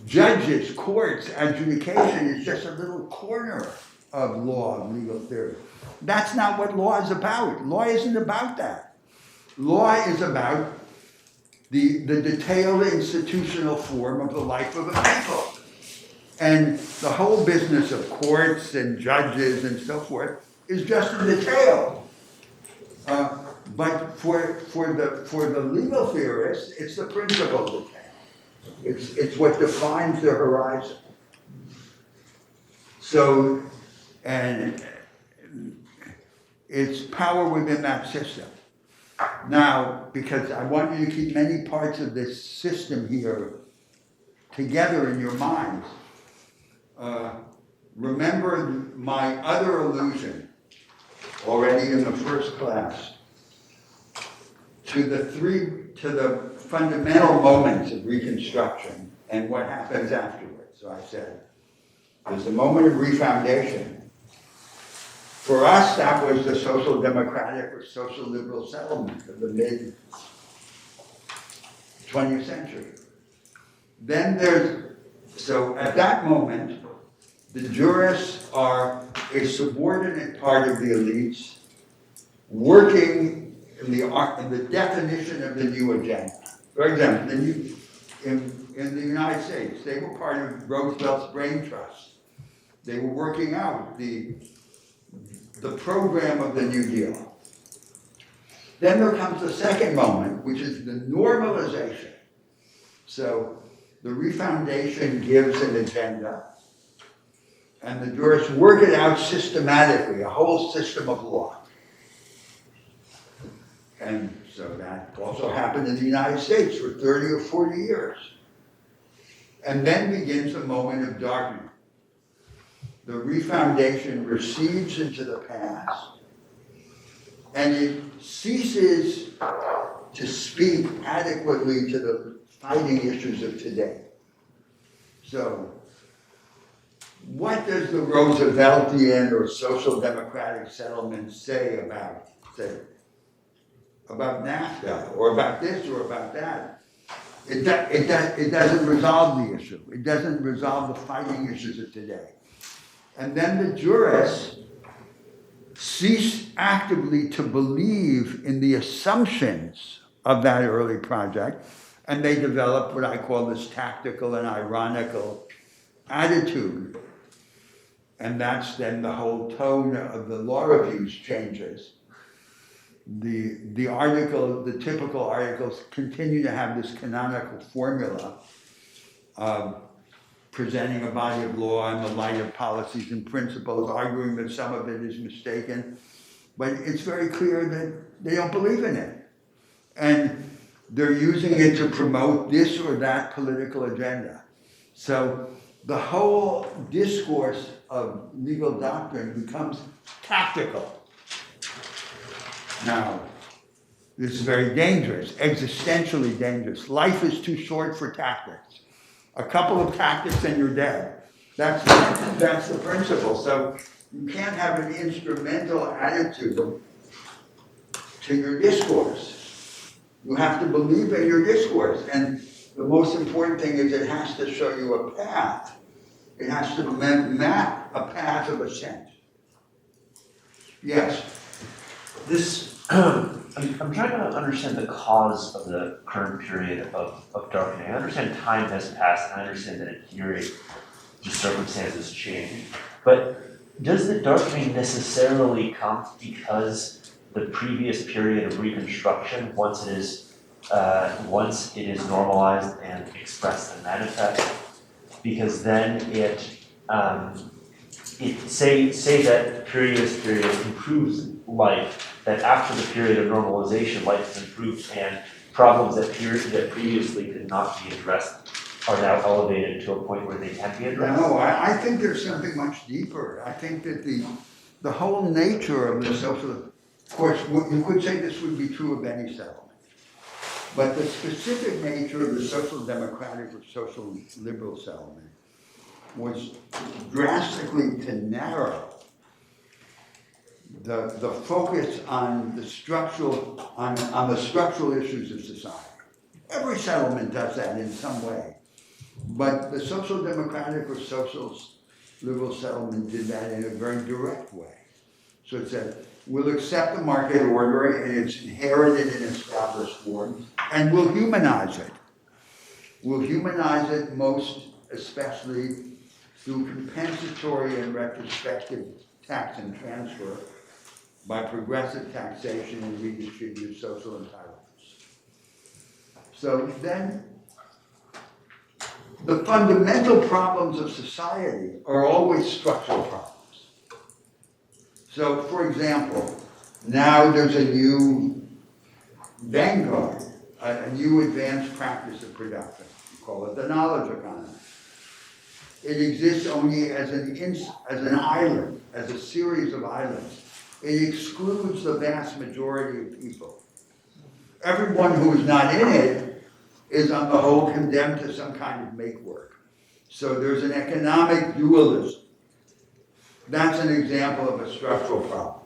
judges, courts, adjudication is just a little corner of law, of legal theory. That's not what law is about. Law isn't about that. Law is about the detailed institutional form of the life of a people. And the whole business of courts and judges and so forth is just a detail. But for the legal theorist, it's the principal detail. It's what defines the horizon. So, and it's power within that system. Now, because I want you to keep many parts of this system here together in your minds, remember my other allusion already in the first class to the fundamental moments of Reconstruction and what happens afterwards. So I said, there's the moment of refoundation. For us, that was the social democratic or social liberal settlement of the mid 20th century. Then so at that moment, the jurists are a subordinate part of the elites working in the definition of the new agenda. For example, in the United States, they were part of Roosevelt's Brain Trust. They were working out the program of the New Deal. Then there comes the second moment, which is the normalization. So the refoundation gives an agenda, and the jurists work it out systematically, a whole system of law. And so that also happened in the United States for 30 or 40 years. And then begins a moment of darkness. The refoundation recedes into the past, and it ceases to speak adequately to the fighting issues of today. So, what does the Rooseveltian or social democratic settlement say about NAFTA, or about this, or about that? It doesn't resolve the issue. It doesn't resolve the fighting issues of today. And then the jurists cease actively to believe in the assumptions of that early project, and they develop what I call this tactical and ironical attitude. And that's then the whole tone of the law reviews changes. The typical articles continue to have this canonical formula of presenting a body of law in the light of policies and principles, arguing that some of it is mistaken, but it's very clear that they don't believe in it. And they're using it to promote this or that political agenda. So the whole discourse of legal doctrine becomes tactical. Now, this is very dangerous, existentially dangerous. Life is too short for tactics. A couple of tactics and you're dead. That's the principle. So you can't have an instrumental attitude to your discourse. You have to believe in your discourse. And the most important thing is it has to show you a path. It has to map a path of ascent. Yes? I'm trying to understand the cause of the current period of darkening. I understand time has passed, and I understand that in theory, the circumstances change. But does the darkening necessarily come because the previous period of Reconstruction, once it is normalized and expressed and manifest, because then say that previous period improves life, that after the period of normalization, life is improved and problems that previously could not be addressed are now elevated to a point where they can be addressed? No, I think there's something much deeper. I think that the whole nature of the social, of course, you could say this would be true of any settlement, but the specific nature of the social democratic or social liberal settlement was drastically to narrow the focus on the structural issues of society. Every settlement does that in some way. But the social democratic or social liberal settlement did that in a very direct way. So it said, we'll accept the market order in its inherited and established form, and we'll humanize it. We'll humanize it most especially through compensatory and retrospective tax and transfer, by progressive taxation and redistributive social entitlements. So then, the fundamental problems of society are always structural problems. So, for example, now there's a new vanguard, a new advanced practice of production. We call it the knowledge economy. It exists only as an island, as a series of islands. It excludes the vast majority of people. Everyone who is not in it is on the whole condemned to some kind of make work. So there's an economic dualism. That's an example of a structural problem.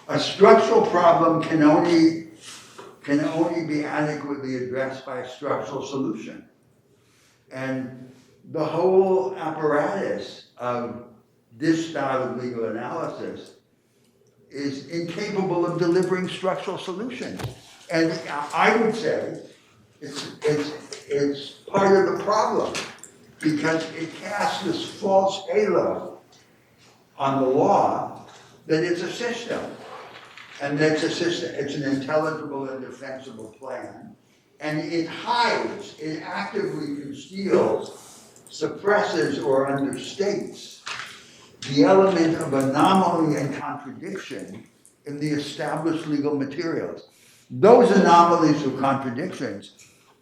A structural problem can only be adequately addressed by a structural solution. And the whole apparatus of this style of legal analysis is incapable of delivering structural solutions. And I would say it's part of the problem because it casts this false halo on the law that it's a system. And that's a system, it's an intelligible and defensible plan. And it hides, it actively conceals, suppresses, or understates the element of anomaly and contradiction in the established legal materials. Those anomalies or contradictions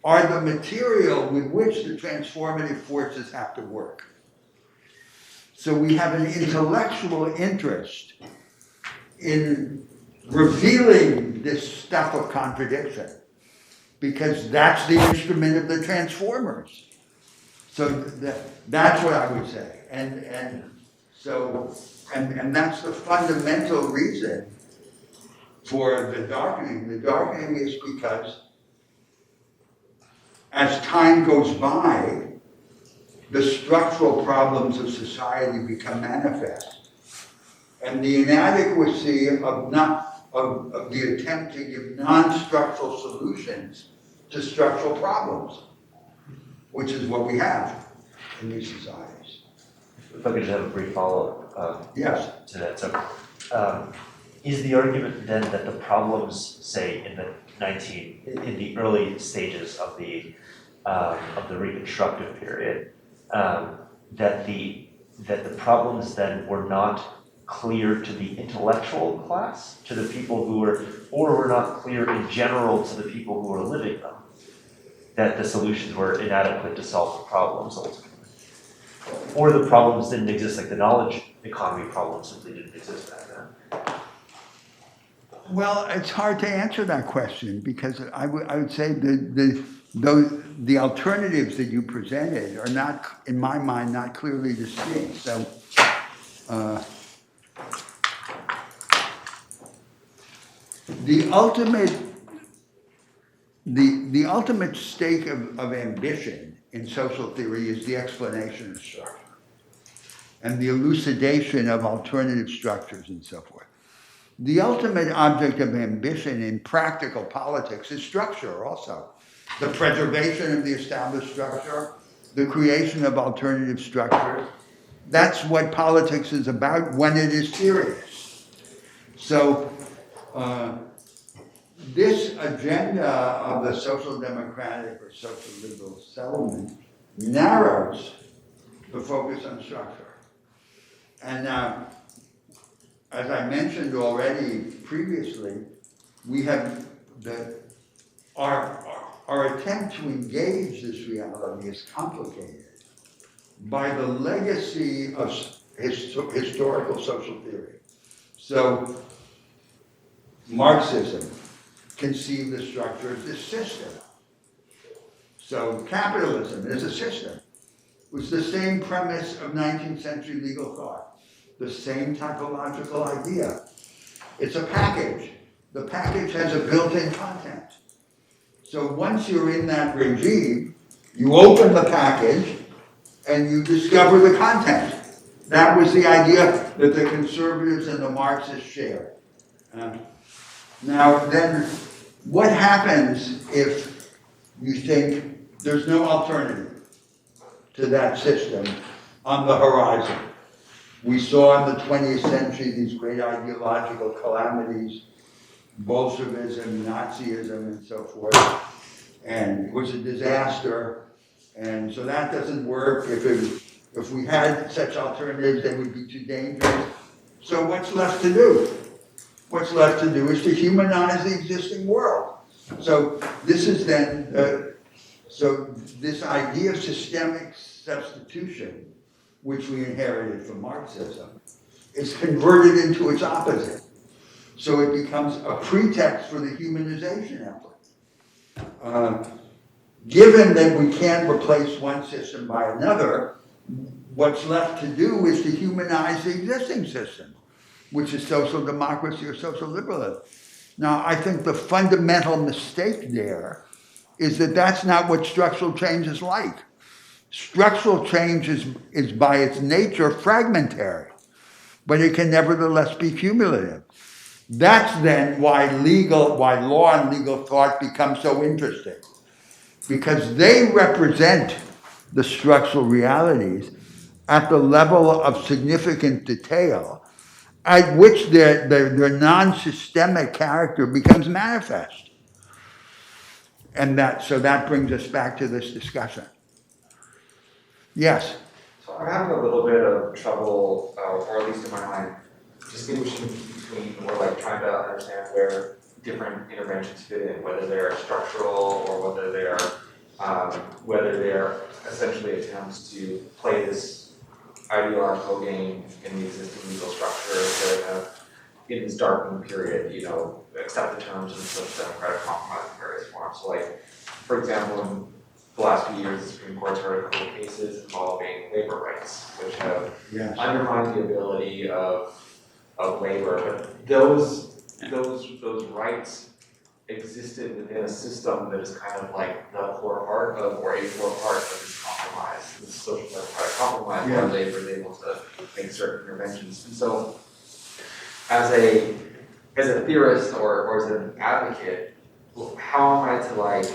are the material with which the transformative forces have to work. So we have an intellectual interest in revealing this stuff of contradiction, because that's the instrument of the transformers. So that's what I would say. And that's the fundamental reason for the darkening. The darkening is because as time goes by, the structural problems of society become manifest. And the inadequacy of the attempt to give non-structural solutions to structural problems, which is what we have in these societies. If I could just have a brief follow-up Yes. to that. So, is the argument then that the problems, say, in the early stages of the Reconstructive period, that the problems then were not clear to the intellectual class, to the people who were not clear in general to the people who were living them, that the solutions were inadequate to solve the problems ultimately? Or the problems didn't exist, like the knowledge economy problem simply didn't exist back then? Well, it's hard to answer that question, because I would say the alternatives that you presented are not, in my mind, not clearly distinct. So, the ultimate stake of ambition in social theory is the explanation of structure and the elucidation of alternative structures and so forth. The ultimate object of ambition in practical politics is structure also. The preservation of the established structure, the creation of alternative structures. That's what politics is about when it is serious. So, this agenda of the social democratic or social liberal settlement narrows the focus on structure. And as I mentioned already previously, we have our attempt to engage this reality is complicated by the legacy of historical social theory. So Marxism conceived the structure as this system. So capitalism is a system. It was the same premise of 19th century legal thought, the same typological idea. It's a package. The package has a built-in content. So once you're in that regime, you open the package and you discover the content. That was the idea that the conservatives and the Marxists shared. Now then, what happens if you think there's no alternative to that system on the horizon? We saw in the 20th century these great ideological calamities, Bolshevism, Nazism, and so forth, and it was a disaster. And so that doesn't work. If we had such alternatives, they would be too dangerous. So what's left to do? What's left to do is to humanize the existing world. So this is then, so this idea of systemic substitution, which we inherited from Marxism, is converted into its opposite. So it becomes a pretext for the humanization effort. Given that we can't replace one system by another, what's left to do is to humanize the existing system, which is social democracy or social liberalism. Now, I think the fundamental mistake there is that that's not what structural change is like. Structural change is by its nature fragmentary, but it can nevertheless be cumulative. That's then why law and legal thought become so interesting, because they represent the structural realities at the level of significant detail at which their non-systemic character becomes manifest. And so that brings us back to this discussion. Yes? So I'm having a little bit of trouble, or at least in my mind, distinguishing between, or like trying to understand where different interventions fit in, whether they're structural or whether they're essentially attempts to play this ideological game in the existing legal structure to kind of in this darkening period, accept the terms of the democratic compromise in various forms. So like, for example, in the last few years, the Supreme Court's heard a couple of cases involving labor rights, which have Yes. undermined the ability of labor, but those rights existed within a system that is kind of like the core part of, or a core part of this compromise, this social democratic compromise, where Yes. labor is able to make certain interventions. And so, as a theorist or as an advocate, how am I to like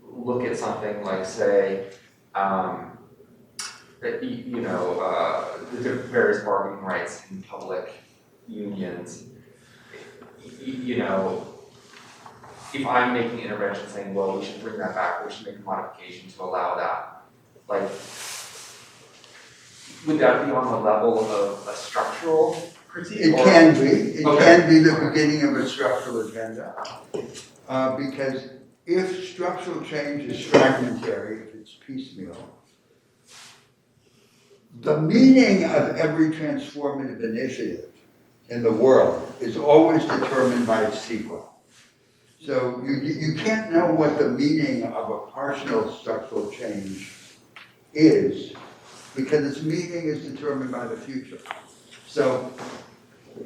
look at something like, say, that the various bargaining rights in public unions, if I'm making an intervention saying, well, we should bring that back, we should make a modification to allow that, like, would that be on the level of a structural critique? It or- can be, it Okay. can be the beginning of a structural agenda. Because if structural change is fragmentary, if it's piecemeal, the meaning of every transformative initiative in the world is always determined by its sequel. So you can't know what the meaning of a partial structural change is because its meaning is determined by the future. So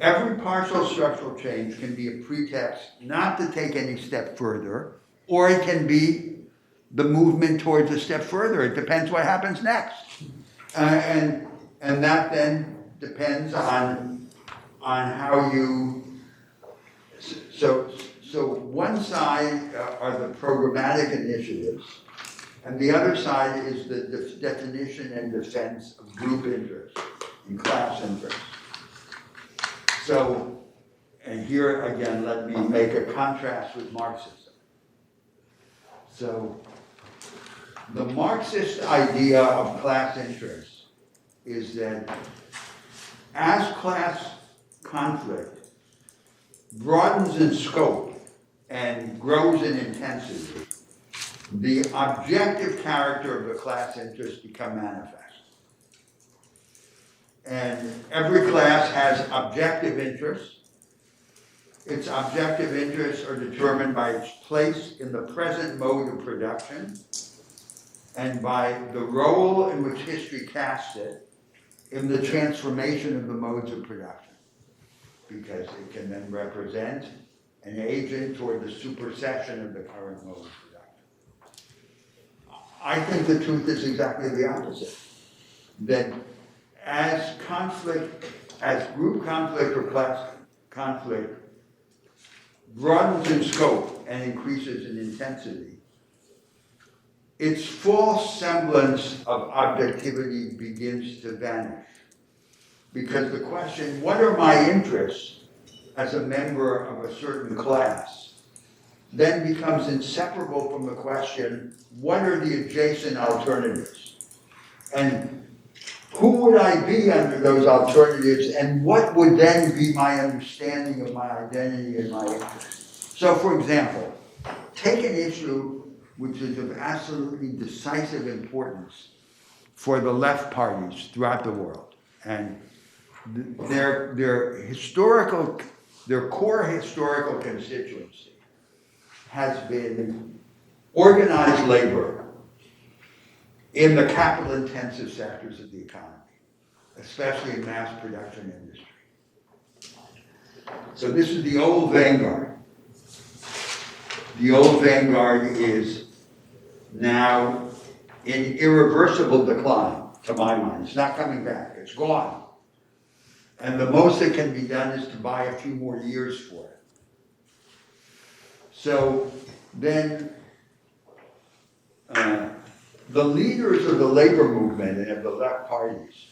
every partial structural change can be a pretext not to take any step further, or it can be the movement towards a step further. It depends what happens next. And that then depends on how you, so one side are the programmatic initiatives, and the other side is the definition and defense of group interests and class interests. So, and here again, let me make a contrast with Marxism. So, the Marxist idea of class interests is that as class conflict broadens in scope and grows in intensity, the objective character of the class interests become manifest. And every class has objective interests. Its objective interests are determined by its place in the present mode of production and by the role in which history casts it in the transformation of the modes of production, because it can then represent an agent toward the supersession of the current mode of production. I think the truth is exactly the opposite. That as group conflict or class conflict broadens in scope and increases in intensity, its false semblance of objectivity begins to vanish. Because the question, what are my interests as a member of a certain class, then becomes inseparable from the question, what are the adjacent alternatives? And who would I be under those alternatives, and what would then be my understanding of my identity and my interests? So for example, take an issue which is of absolutely decisive importance for the left parties throughout the world. And their core historical constituency has been organized labor in the capital-intensive sectors of the economy, especially in mass production industry. So this is the old vanguard. The old vanguard is now in irreversible decline, to my mind. It's not coming back, it's gone. And the most that can be done is to buy a few more years for it. So then, the leaders of the labor movement and of the left parties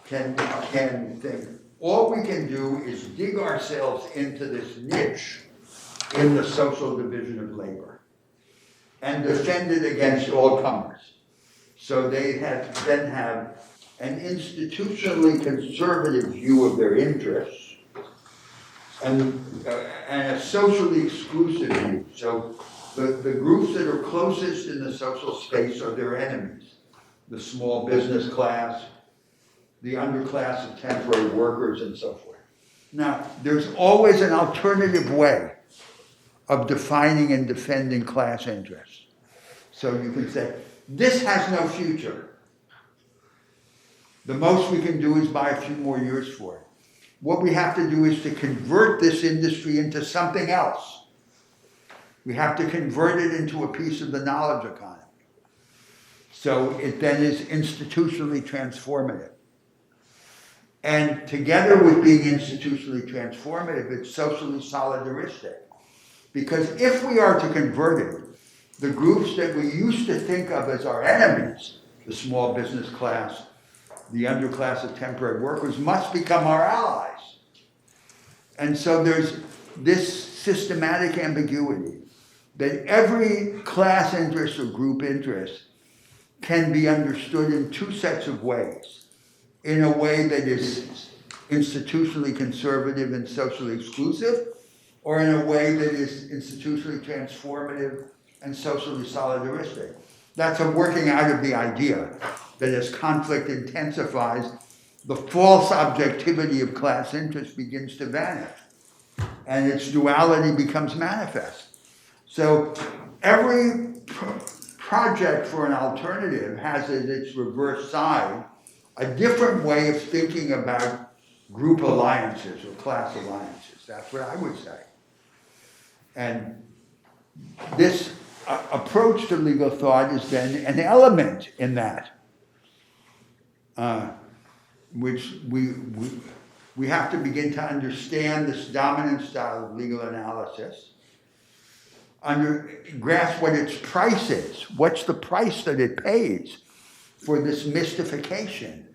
can think, all we can do is dig ourselves into this niche in the social division of labor and defend it against all comers. So they then have an institutionally conservative view of their interests and a socially exclusive view. So the groups that are closest in the social space are their enemies. The small business class, the underclass of temporary workers, and so forth. Now, there's always an alternative way of defining and defending class interests. So you can say, this has no future. The most we can do is buy a few more years for it. What we have to do is to convert this industry into something else. We have to convert it into a piece of the knowledge economy. So it then is institutionally transformative. And together with being institutionally transformative, it's socially solidaristic. Because if we are to convert it, the groups that we used to think of as our enemies, the small business class, the underclass of temporary workers, must become our allies. And so there's this systematic ambiguity that every class interest or group interest can be understood in two sets of ways. In a way that is institutionally conservative and socially exclusive, or in a way that is institutionally transformative and socially solidaristic. That's a working out of the idea that as conflict intensifies, the false objectivity of class interest begins to vanish, and its duality becomes manifest. So every project for an alternative has as its reverse side a different way of thinking about group alliances or class alliances. That's what I would say. And this approach to legal thought is then an element in that, which we have to begin to understand this dominant style of legal analysis, grasp what its price is. What's the price that it pays for this mystification,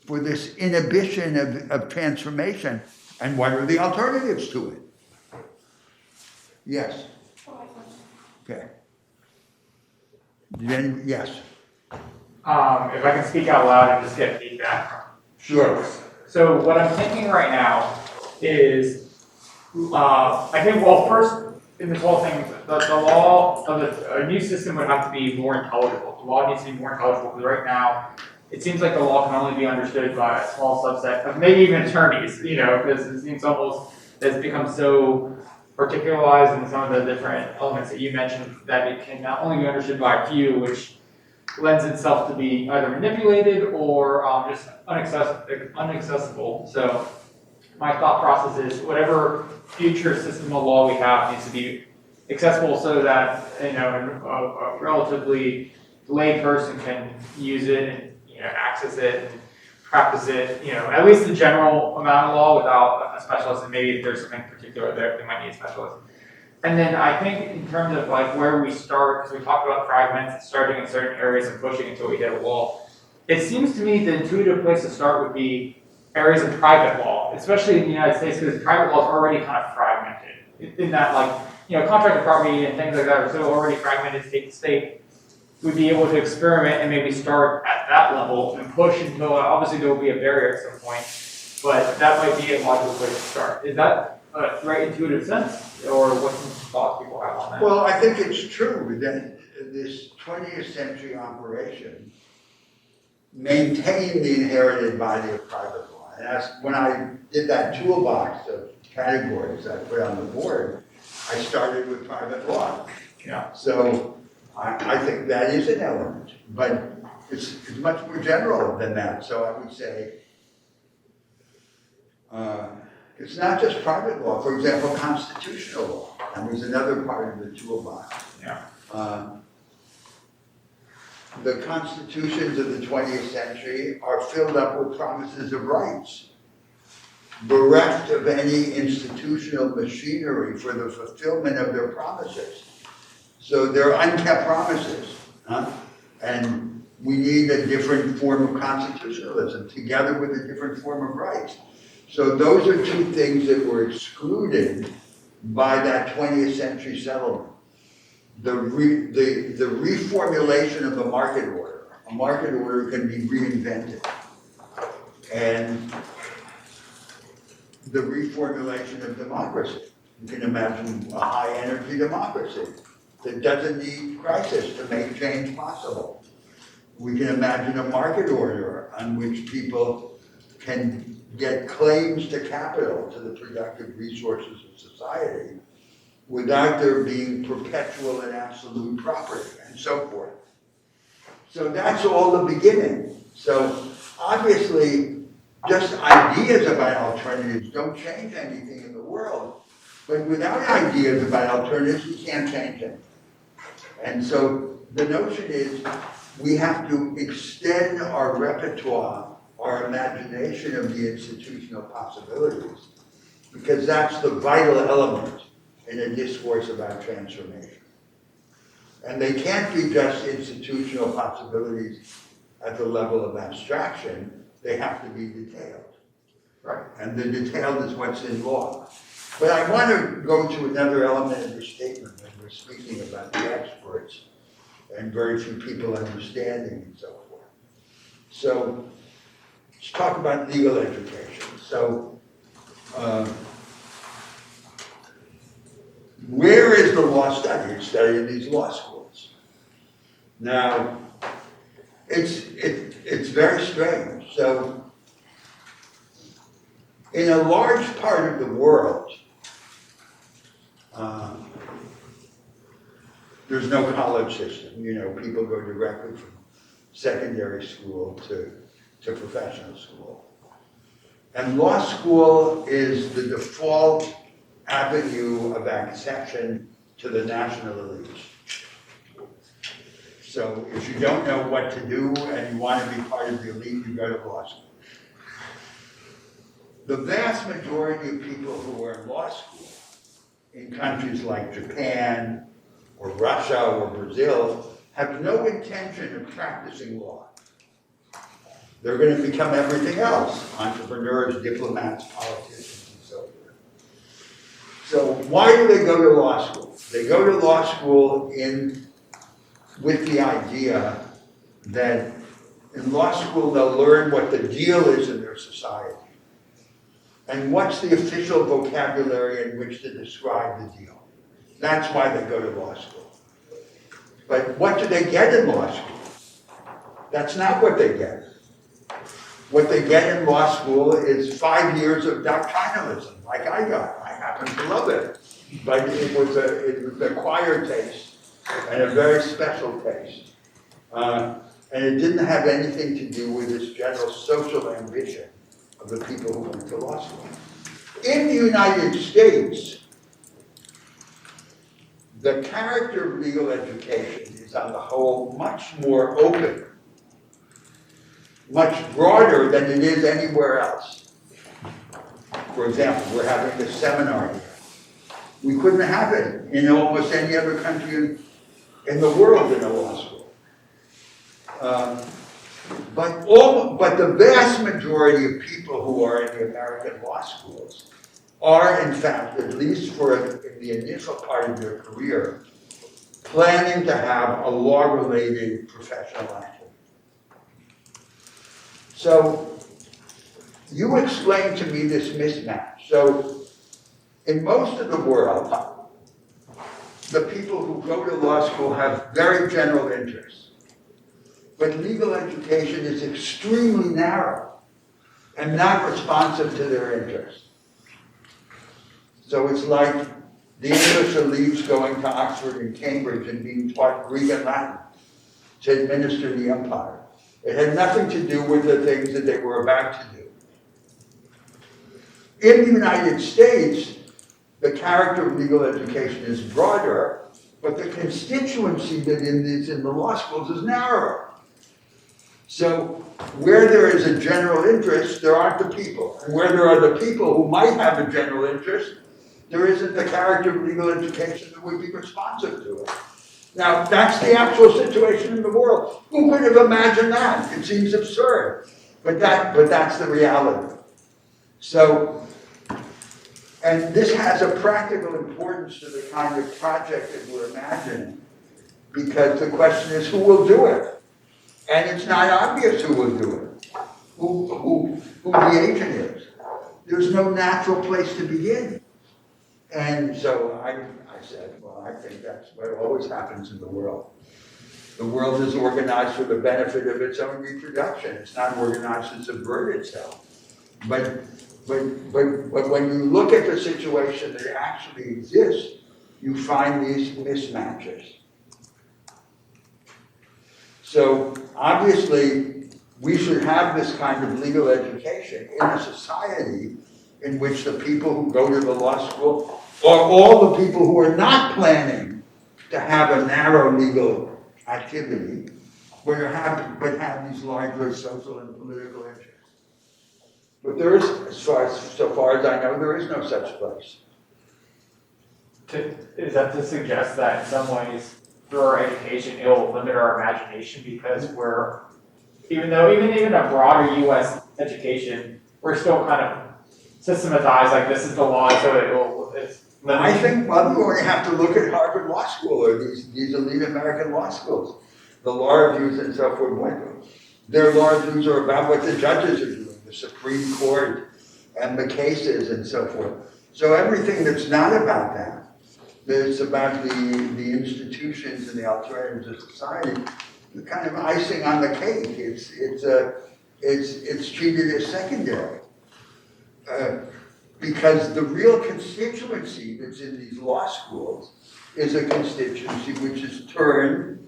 for this inhibition of transformation, and what are the alternatives to it? Yes. Okay. Then, yes. If I can speak out loud and just get feedback from Sure. folks. So what I'm thinking right now is, I think, well, first, in this whole thing, the law of a new system would have to be more intelligible. The law needs to be more intelligible, because right now, it seems like the law can only be understood by a small subset of maybe even attorneys, because it seems almost that it's become so particularized in some of the different elements that you mentioned that it can not only be understood by a few, which lends itself to be either manipulated or just unaccessible. So my thought process is whatever future system of law we have needs to be accessible so that a relatively lay person can use it and access it and practice it, at least the general amount of law without a specialist, and maybe if there's something particular there, they might need a specialist. And then I think in terms of like where we start, because we talked about fragments, starting in certain areas and pushing until we hit a wall. It seems to me the intuitive place to start would be areas of private law, especially in the United States, because private law is already kind of fragmented. In that, contract property and things like that are so already fragmented state to state. We'd be able to experiment and maybe start at that level and push until, obviously there will be a barrier at some point, but that might be a logical place to start. Is that a right intuitive sense, or what some thoughts people have on that? Well, I think it's true that this 20th century operation maintained the inherited body of private law. And as when I did that toolbox of categories I put on the board, I started with private law. Yeah. So I think that is an element, but it's much more general than that. So I would say it's not just private law. For example, constitutional law. That was another part of the toolbox. Yeah. The constitutions of the 20th century are filled up with promises of rights, bereft of any institutional machinery for the fulfillment of their promises. So they're unkept promises, and we need a different form of constitutionalism together with a different form of rights. So those are two things that were excluded by that 20th century settlement. The reformulation of the market order. A market order can be reinvented. And the reformulation of democracy. You can imagine a high energy democracy that doesn't need crisis to make change possible. We can imagine a market order on which people can get claims to capital, to the productive resources of society, without there being perpetual and absolute property, and so forth. So that's all the beginning. So obviously, just ideas about alternatives don't change anything in the world. But without ideas about alternatives, we can't change them. And so the notion is we have to extend our repertoire, our imagination of the institutional possibilities, because that's the vital element in a discourse about transformation. And they can't be just institutional possibilities at the level of abstraction, they have to be detailed. Right. And the detailed is what's in law. But I want to go to another element of your statement when we're speaking about the experts and very few people understanding and so forth. So let's talk about legal education. So where is the law study? It's studied in these law schools. Now, it's very strange. So in a large part of the world, there's no college system. You know, people go directly from secondary school to professional school. And law school is the default avenue of accession to the national elites. So if you don't know what to do and you want to be part of the elite, you go to law school. The vast majority of people who are in law school in countries like Japan or Russia or Brazil have no intention of practicing law. They're going to become everything else, entrepreneurs, diplomats, politicians, and so forth. So why do they go to law school? They go to law school with the idea that in law school they'll learn what the deal is in their society. And what's the official vocabulary in which to describe the deal? That's why they go to law school. But what do they get in law school? That's not what they get. What they get in law school is 5 years of doctrinalism, like I got. I happen to love it. But it was an acquired taste and a very special taste. And it didn't have anything to do with this general social ambition of the people who went to law school. In the United States, the character of legal education is on the whole much more open, much broader than it is anywhere else. For example, we're having this seminar here. We couldn't have it in almost any other country in the world in a law school. But the vast majority of people who are in the American law schools are, in fact, at least in the initial part of their career, planning to have a law-related professional activity. So you explained to me this mismatch. So in most of the world, the people who go to law school have very general interests. But legal education is extremely narrow and not responsive to their interests. So it's like the English elites going to Oxford and Cambridge and being taught Greek and Latin to administer the empire. It had nothing to do with the things that they were about to do. In the United States, the character of legal education is broader, but the constituency that is in the law schools is narrower. So where there is a general interest, there aren't the people. And where there are the people who might have a general interest, there isn't the character of legal education that would be responsive to it. Now, that's the actual situation in the world. Who could have imagined that? It seems absurd. But that's the reality. So, and this has a practical importance to the kind of project that we're imagining, because the question is, who will do it? And it's not obvious who will do it, who the agent is. There's no natural place to begin. And so I said, well, I think that's what always happens in the world. The world is organized for the benefit of its own reproduction. It's not organized to subvert itself. But when you look at the situation that actually exists, you find these mismatches. So obviously, we should have this kind of legal education in a society in which the people who go to the law school are all the people who are not planning to have a narrow legal activity, but have these larger social and political interests. But there is, so far as I know, there is no such place. Is that to suggest that in some ways, through our education, it'll limit our imagination because we're, even a broader US education, we're still kind of systematized, like this is the law, so it's limited. I think, well, you only have to look at Harvard Law School or these elite American law schools. The law reviews and so forth, their law reviews are about what the judges are doing, the Supreme Court and the cases and so forth. So everything that's not about that, that's about the institutions and the alternatives of society, the kind of icing on the cake. It's treated as secondary. Because the real constituency that's in these law schools is a constituency which is turned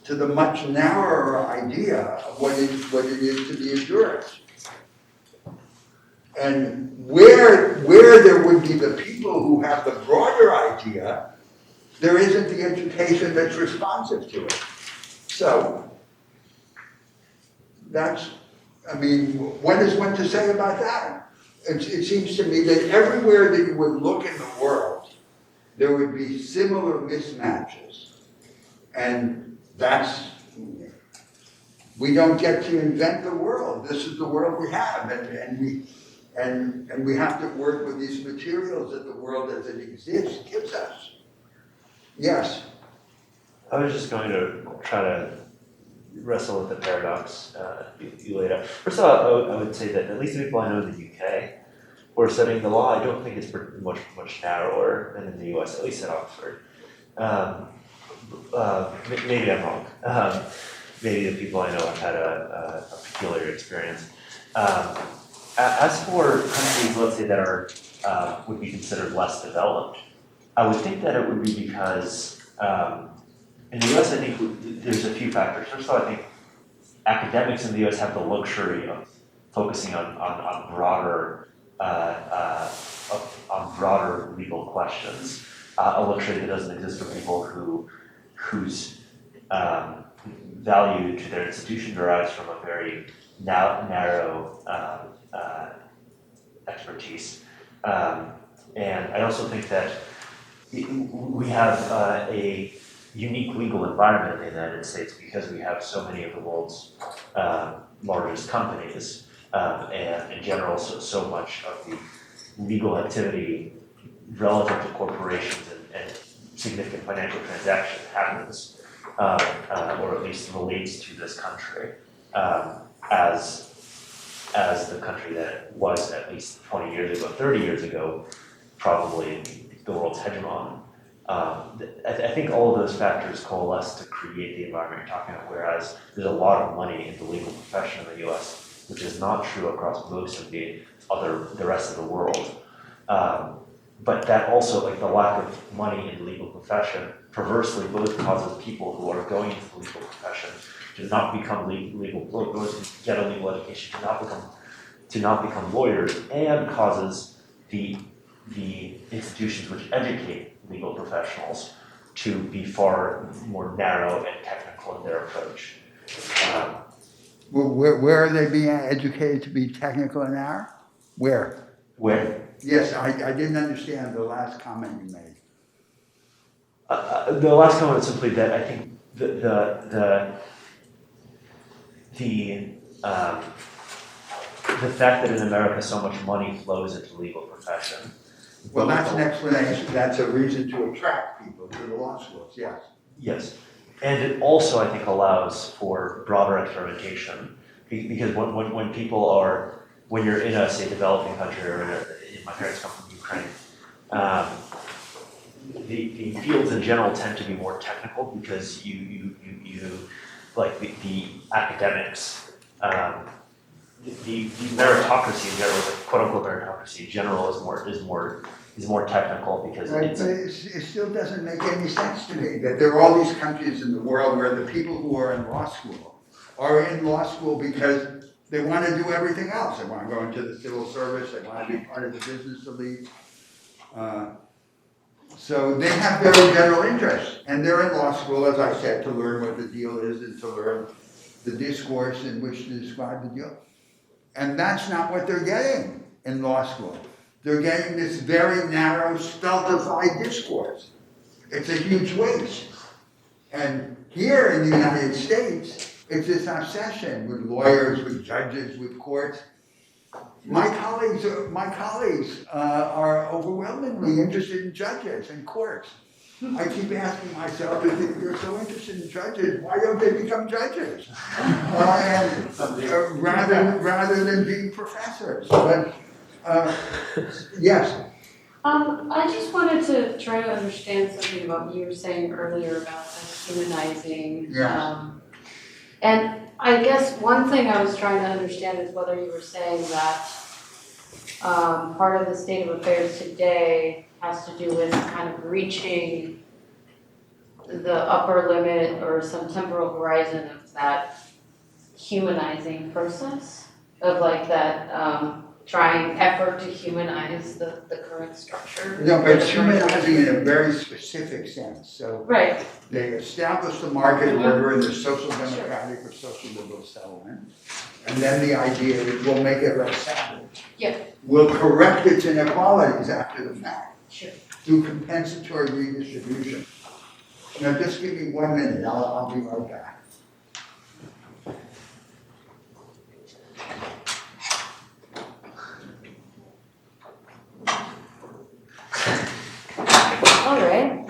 to the much narrower idea of what it is to be a jurist. And where there would be the people who have the broader idea, there isn't the education that's responsive to it. So, what is one to say about that? It seems to me that everywhere that you would look in the world, there would be similar mismatches. And we don't get to invent the world. This is the world we have, and we have to work with these materials that the world as it exists gives us. Yes? I was just going to try to wrestle with the paradox you laid out. First of all, I would say that at least the people I know in the UK who are studying the law, I don't think it's much narrower than in the US, at least at Oxford. Maybe I'm wrong. Maybe the people I know have had a peculiar experience. As for countries, let's say, that are would be considered less developed, I would think that it would be because in the US, I think there's a few factors. First of all, I think academics in the US have the luxury of focusing on broader legal questions, a luxury that doesn't exist for people whose value to their institution derives from a very narrow expertise. And I also think that we have a unique legal environment in the United States because we have so many of the world's largest companies, and in general, so much of the legal activity relative to corporations and significant financial transactions happens, or at least relates to this country, as the country that it was at least 20 years ago, 30 years ago, probably the world's hegemon. I think all of those factors coalesce to create the environment you're talking about, whereas there's a lot of money in the legal profession in the US, which is not true across most of the rest of the world. But that also, like the lack of money in the legal profession, perversely both causes people who are going into the legal profession to not become those who get a legal education to not become lawyers, and causes the institutions which educate legal professionals to be far more narrow and technical in their approach. Where are they being educated to be technical and narrow? Where? Where? Yes, I didn't understand the last comment you made. The last comment is simply that I think the fact that in America so much money flows into the legal profession. Well, that's an explanation. That's a reason to attract people to the law schools, yes. Yes, and it also, I think, allows for broader experimentation, because when people are, when you're in a, say, developing country, or my parents come from Ukraine, the fields in general tend to be more technical because you like the academics the meritocracy in general, the quote unquote meritocracy in general is more technical because Right, it's. but it still doesn't make any sense to me that there are all these countries in the world where the people who are in law school are in law school because they want to do everything else. They want to go into the civil service, they want to be part of the business elite. So they have very general interests, and they're in law school, as I said, to learn what the deal is and to learn the discourse in which to describe the deal. And that's not what they're getting in law school. They're getting this very narrow, stultified discourse. It's a huge waste. And here in the United States, it's this obsession with lawyers, with judges, with courts. My colleagues are overwhelmingly interested in judges and courts. I keep asking myself, if you're so interested in judges, why don't they become judges? Rather than being professors. But yes. I just wanted to try to understand something about what you were saying earlier about humanizing. Yeah. And I guess one thing I was trying to understand is whether you were saying that part of the state of affairs today has to do with kind of reaching the upper limit or some temporal horizon of that humanizing process, of like that trying effort to humanize the current structure. No, but humanizing in a very specific sense. So Right. they establish the market order in the social democratic or social liberal settlement. And then the idea is we'll make it less savage. Yeah. We'll correct its inequalities after the fact. Sure. Through compensatory redistribution. Now just give me 1 minute, I'll be right back. All right.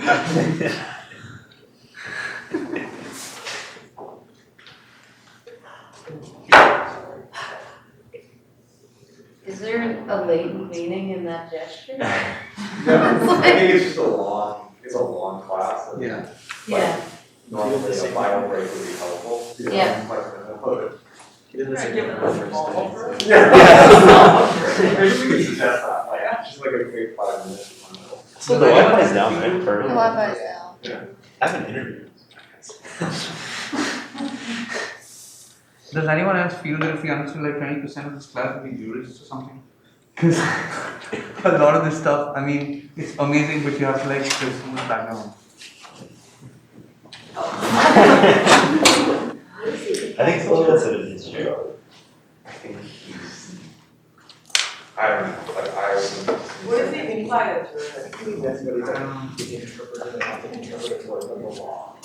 Is there a latent meaning in that gesture? No, I think it's just it's a long class. And Yeah. Yeah. Normally a bio break would be helpful. Yeah. Right, given us a ball over. Maybe we could suggest that, like, just like a quick 5 minutes. So the Wi-Fi's down, right? The Perfect. Wi-Fi's down. I have an interview. Does anyone else feel that if we understood like 20% of this class would be jurists or something? Because a lot of this stuff, I mean, it's amazing, but you have to like show so much background. I think so. That's what it is. True. I think he's, I don't know, like I was. What does he mean by a jurist?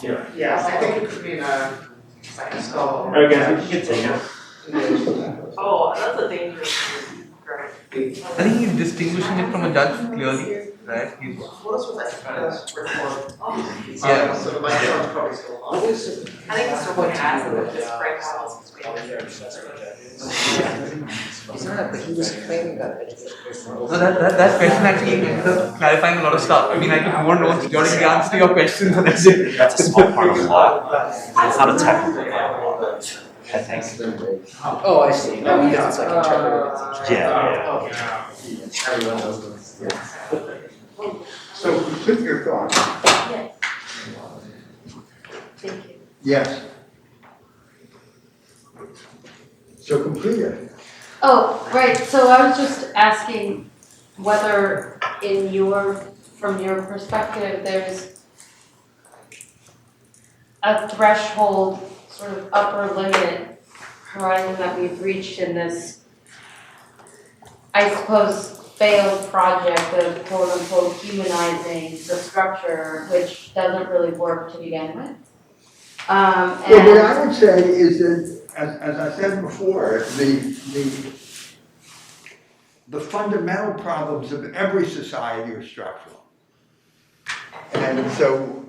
Yeah. Yes, I think it could mean a scholar. Alright guys, we can take it. Oh, that's a dangerous word. Great. I think he's distinguishing it from a judge clearly, right? He's, What else was that? Report. Oh, Yeah, so the microphone's probably still on. I think it's someone has it, just break out. He's not, but he was claiming that. no, that question actually ended up clarifying a lot of stuff. I mean, I took more notes during the answer to your question, so that's it. That's a small part of the law. It's not a technical part of the law, I think. Oh, I see. No, because it's like interpreted. Yeah. Everyone knows this. So complete your thoughts. Yes. Thank you. Yes. So complete it. Oh, right, so I was just asking whether from your perspective, there's a threshold, sort of upper limit horizon that we've reached in this, I suppose, failed project of quote unquote humanizing the structure, which doesn't really work to begin with. Well, what I would say is that, as I said before, the fundamental problems of every society are structural. And so,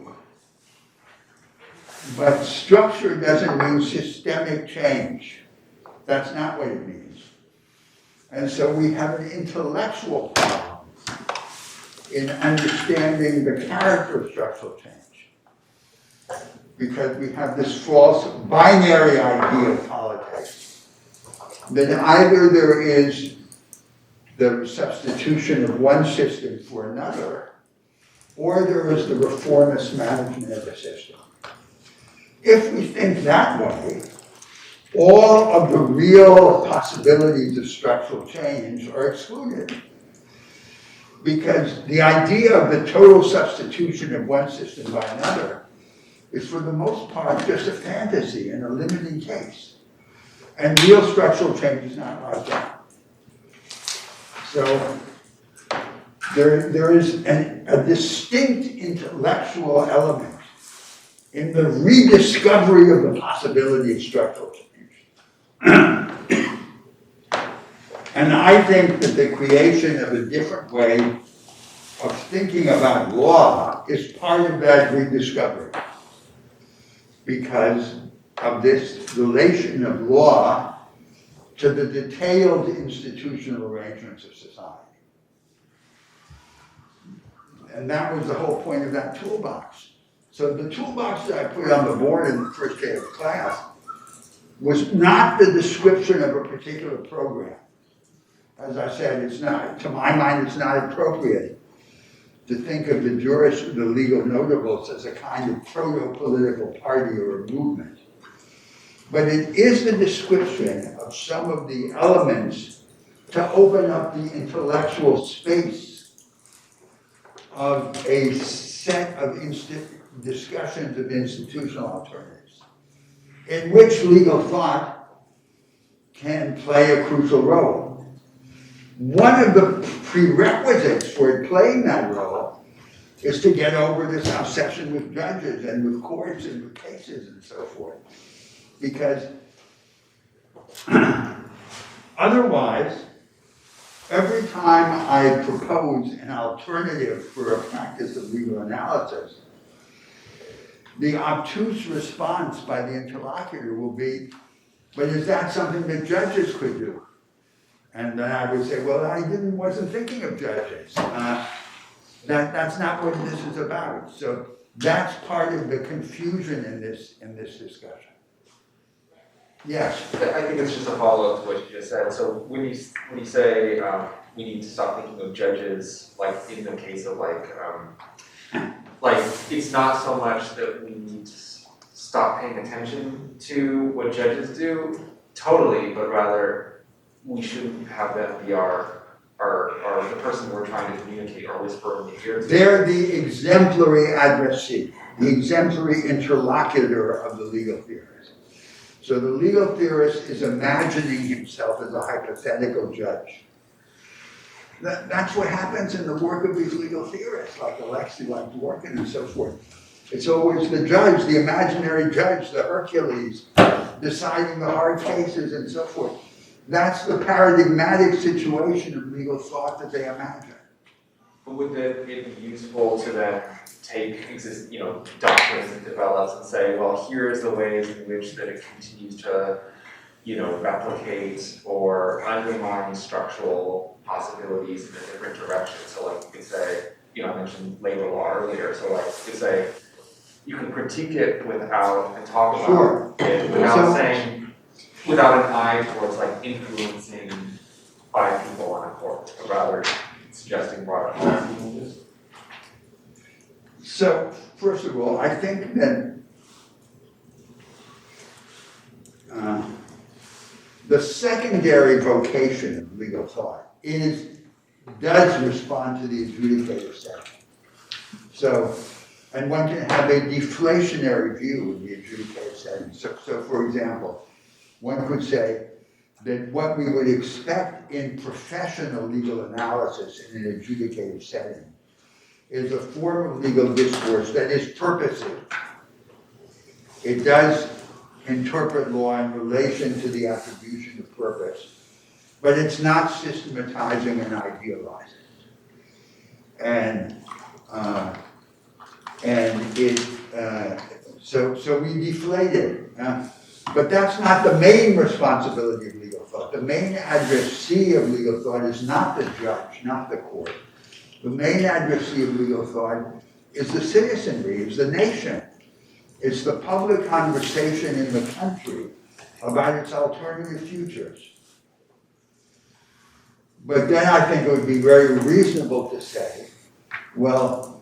but structure doesn't mean systemic change. That's not what it means. And so we have an intellectual problem in understanding the character of structural change. Because we have this false binary idea of politics, then either there is the substitution of one system for another, or there is the reformist management of the system. If we think that way, all of the real possibilities of structural change are excluded. Because the idea of the total substitution of one system by another is for the most part just a fantasy in a limited case. And real structural change is not like that. So there is a distinct intellectual element in the rediscovery of the possibility of structural change. And I think that the creation of a different way of thinking about law is part of that rediscovery. Because of this relation of law to the detailed institutional arrangements of society. And that was the whole point of that toolbox. So the toolbox that I put on the board in the first day of class was not the description of a particular program. As I said, it's not, to my mind, it's not appropriate to think of the the legal notables as a kind of proto-political party or a movement. But it is the description of some of the elements to open up the intellectual space of a set of discussions of institutional alternatives, in which legal thought can play a crucial role. One of the prerequisites for it playing that role is to get over this obsession with judges and with courts and with cases and so forth. Because otherwise, every time I propose an alternative for a practice of legal analysis, the obtuse response by the interlocutor will be, but is that something that judges could do? And then I would say, well, I wasn't thinking of judges. That's not what this is about. So that's part of the confusion in this discussion. Yes. I think it's just a follow-up to what you just said. So when you say we need to stop thinking of judges, like in the case of like it's not so much that we need to stop paying attention to what judges do, totally, but rather we shouldn't have that be our the person we're trying to communicate or whisper in the ear to. They're the exemplary addressee, the exemplary interlocutor of the legal theorist. So the legal theorist is imagining himself as a hypothetical judge. That's what happens in the work of these legal theorists, like Alexei, like Dworkin, and so forth. It's always the judge, the imaginary judge, the Hercules, deciding the hard cases and so forth. That's the paradigmatic situation of legal thought that they imagine. But would it be useful to then take doctrines and develops and say, well, here's the ways in which that it continues to, replicate or undermine structural possibilities in a different direction. So like you could say, I mentioned labor law earlier, so like you could say, you can critique it without, and talk about it without saying, without an eye towards like influencing by people on a court, but rather suggesting broader policy changes. So, first of all, I think that the secondary vocation of legal thought does respond to the adjudicative setting. So, and one can have a deflationary view of the adjudicative setting. So for example, one could say that what we would expect in professional legal analysis in an adjudicative setting is a form of legal discourse that is purposive. It does interpret law in relation to the attribution of purpose, but it's not systematizing and idealizing. So we deflate it. But that's not the main responsibility of legal thought. The main addressee of legal thought is not the judge, not the court. The main addressee of legal thought is the citizenry, is the nation. It's the public conversation in the country about its alternative futures. But then I think it would be very reasonable to say, well,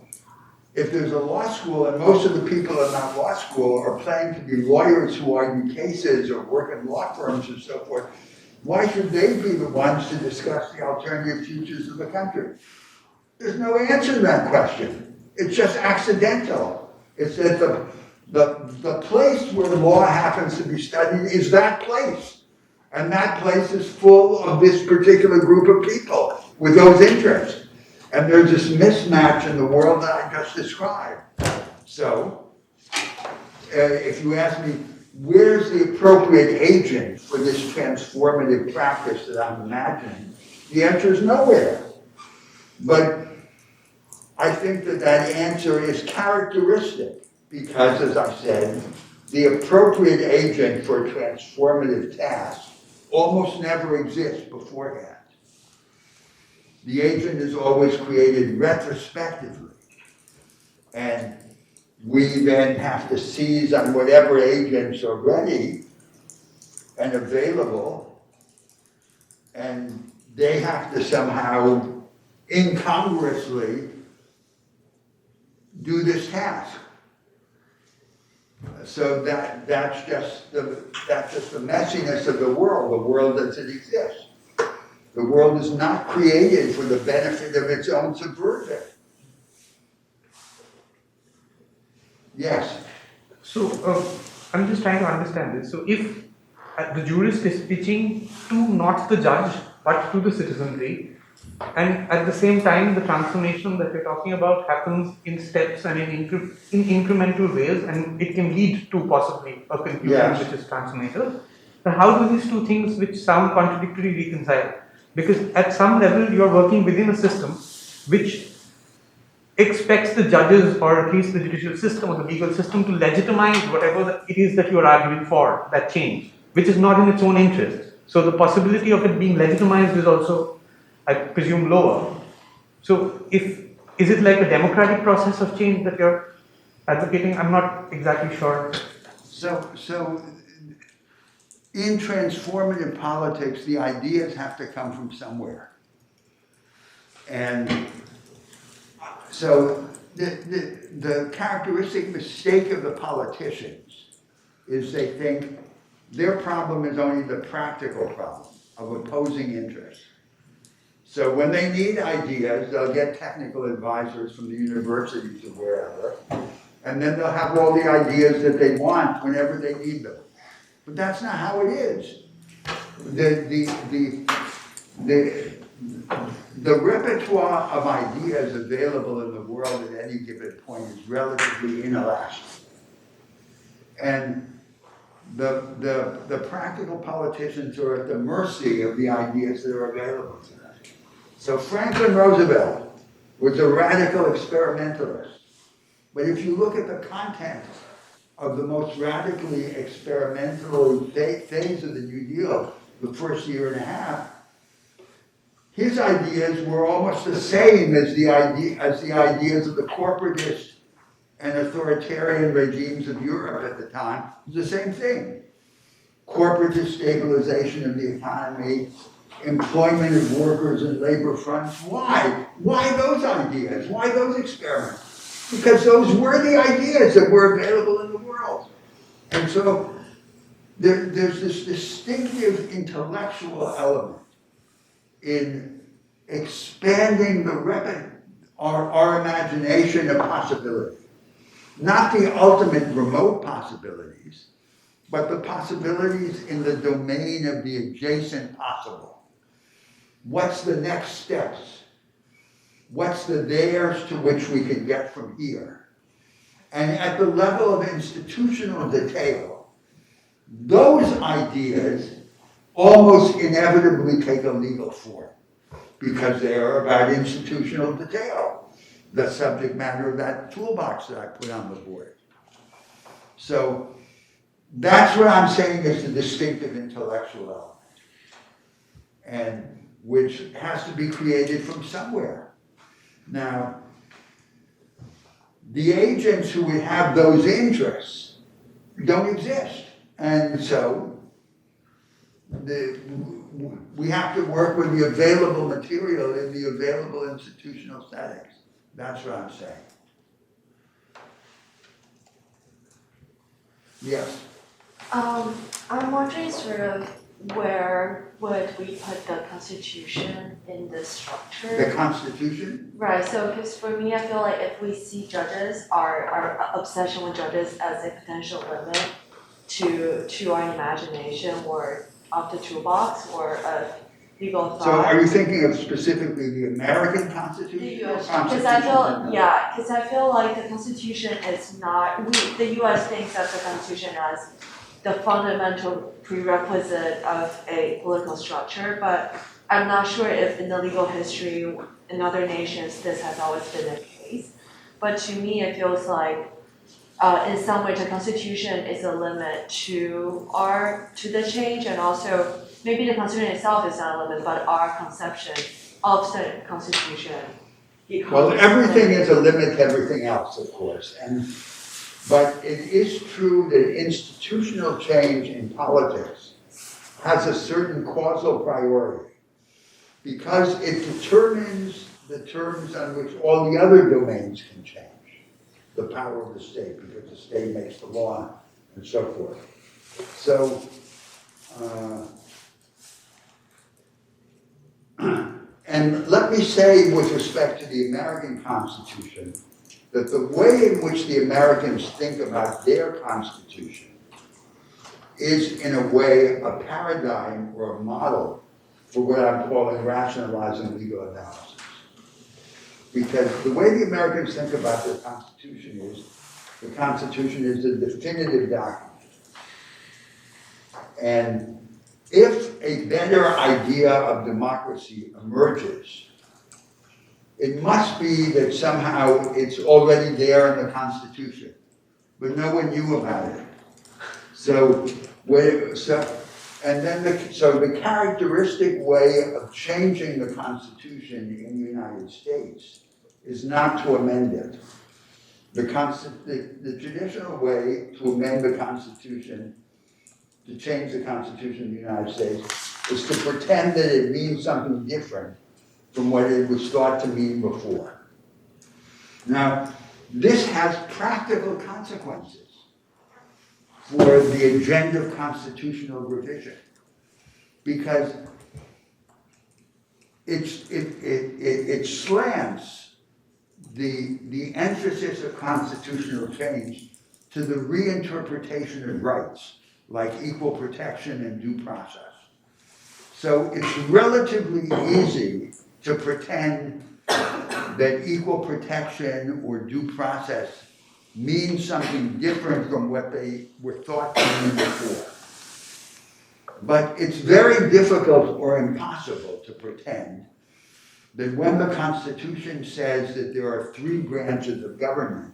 if there's a law school and most of the people in that law school are planning to be lawyers who argue cases or work in law firms and so forth, why should they be the ones to discuss the alternative futures of the country? There's no answer to that question. It's just accidental. It's that the place where law happens to be studied is that place. And that place is full of this particular group of people with those interests. And there's this mismatch in the world that I just described. So, if you ask me, where's the appropriate agent for this transformative practice that I'm imagining? The answer is nowhere. But I think that that answer is characteristic because, as I said, the appropriate agent for a transformative task almost never exists beforehand. The agent is always created retrospectively. And we then have to seize on whatever agents are ready and available, and they have to somehow incongruously do this task. So that's just the messiness of the world as it exists. The world is not created for the benefit of its own subversion. Yes. So, I'm just trying to understand this. So, if the jurist is pitching to not the judge, but to the citizenry, and at the same time, the transformation that we're talking about happens in steps and in incremental ways, and it can lead to possibly a conclusion Yes. which is transformative. But how do these two things, which sound contradictory, reconcile? Because at some level, you're working within a system which expects the judges, or at least the judicial system or the legal system, to legitimize whatever it is that you're arguing for, that change, which is not in its own interest. So the possibility of it being legitimized is also, I presume, lower. So is it like a democratic process of change that you're advocating? I'm not exactly sure. So in transformative politics, the ideas have to come from somewhere. And so the characteristic mistake of the politicians is they think their problem is only the practical problem of opposing interests. So when they need ideas, they'll get technical advisors from the universities or wherever, and then they'll have all the ideas that they want whenever they need them. But that's not how it is. The repertoire of ideas available in the world at any given point is relatively inelastic. And the practical politicians are at the mercy of the ideas that are available to them. So Franklin Roosevelt was a radical experimentalist. But if you look at the content of the most radically experimental phase of the New Deal, the first year and a half, his ideas were almost the same as the ideas of the corporatist and authoritarian regimes of Europe at the time. It was the same thing. Corporatist stabilization of the economy, employment of workers and labor fronts. Why? Why those ideas? Why those experiments? Because those were the ideas that were available in the world. And so there's this distinctive intellectual element in expanding our imagination of possibility. Not the ultimate remote possibilities, but the possibilities in the domain of the adjacent possible. What's the next steps? What's the theirs to which we can get from here? And at the level of institutional detail, those ideas almost inevitably take a legal form because they are about institutional detail, the subject matter of that toolbox that I put on the board. So that's what I'm saying is the distinctive intellectual element, and which has to be created from somewhere. Now, the agents who would have those interests don't exist, and so we have to work with the available material in the available institutional settings. That's what I'm saying. Yes. I'm wondering sort of where would we put the Constitution in this structure? The Constitution? Right, so because for me, I feel like if we see judges, our obsession with judges as a potential limit to our imagination or of the toolbox or of legal thought. So are you thinking of specifically the American Constitution? The or US, because I Constitution feel, in yeah, because I feel like the Constitution is not, the US thinks of the Constitution as the fundamental prerequisite of a political structure, but I'm not sure if in the legal history in other nations this has always been the case. But to me, it feels like in some way the Constitution is a limit to the change, and also maybe the Constitution itself is not a limit, but our conception of the Constitution becomes. Well, everything is a limit to everything else, of course, but it is true that institutional change in politics has a certain causal priority because it determines the terms on which all the other domains can change. The power of the state, because the state makes the law and so forth. So, and let me say with respect to the American Constitution, that the way in which the Americans think about their Constitution is in a way a paradigm or a model for what I'm calling rationalizing legal analysis. Because the way the Americans think about their Constitution is, the Constitution is a definitive document. And if a better idea of democracy emerges, it must be that somehow it's already there in the Constitution, but no one knew about it. So the characteristic way of changing the Constitution in the United States is not to amend it. The traditional way to amend the Constitution, to change the Constitution of the United States, is to pretend that it means something different from what it was thought to mean before. Now, this has practical consequences for the agenda of constitutional revision, because it slants the emphasis of constitutional change to the reinterpretation of rights, like equal protection and due process. So it's relatively easy to pretend that equal protection or due process means something different from what they were thought to mean before. But it's very difficult or impossible to pretend that when the Constitution says that there are 3 branches of government,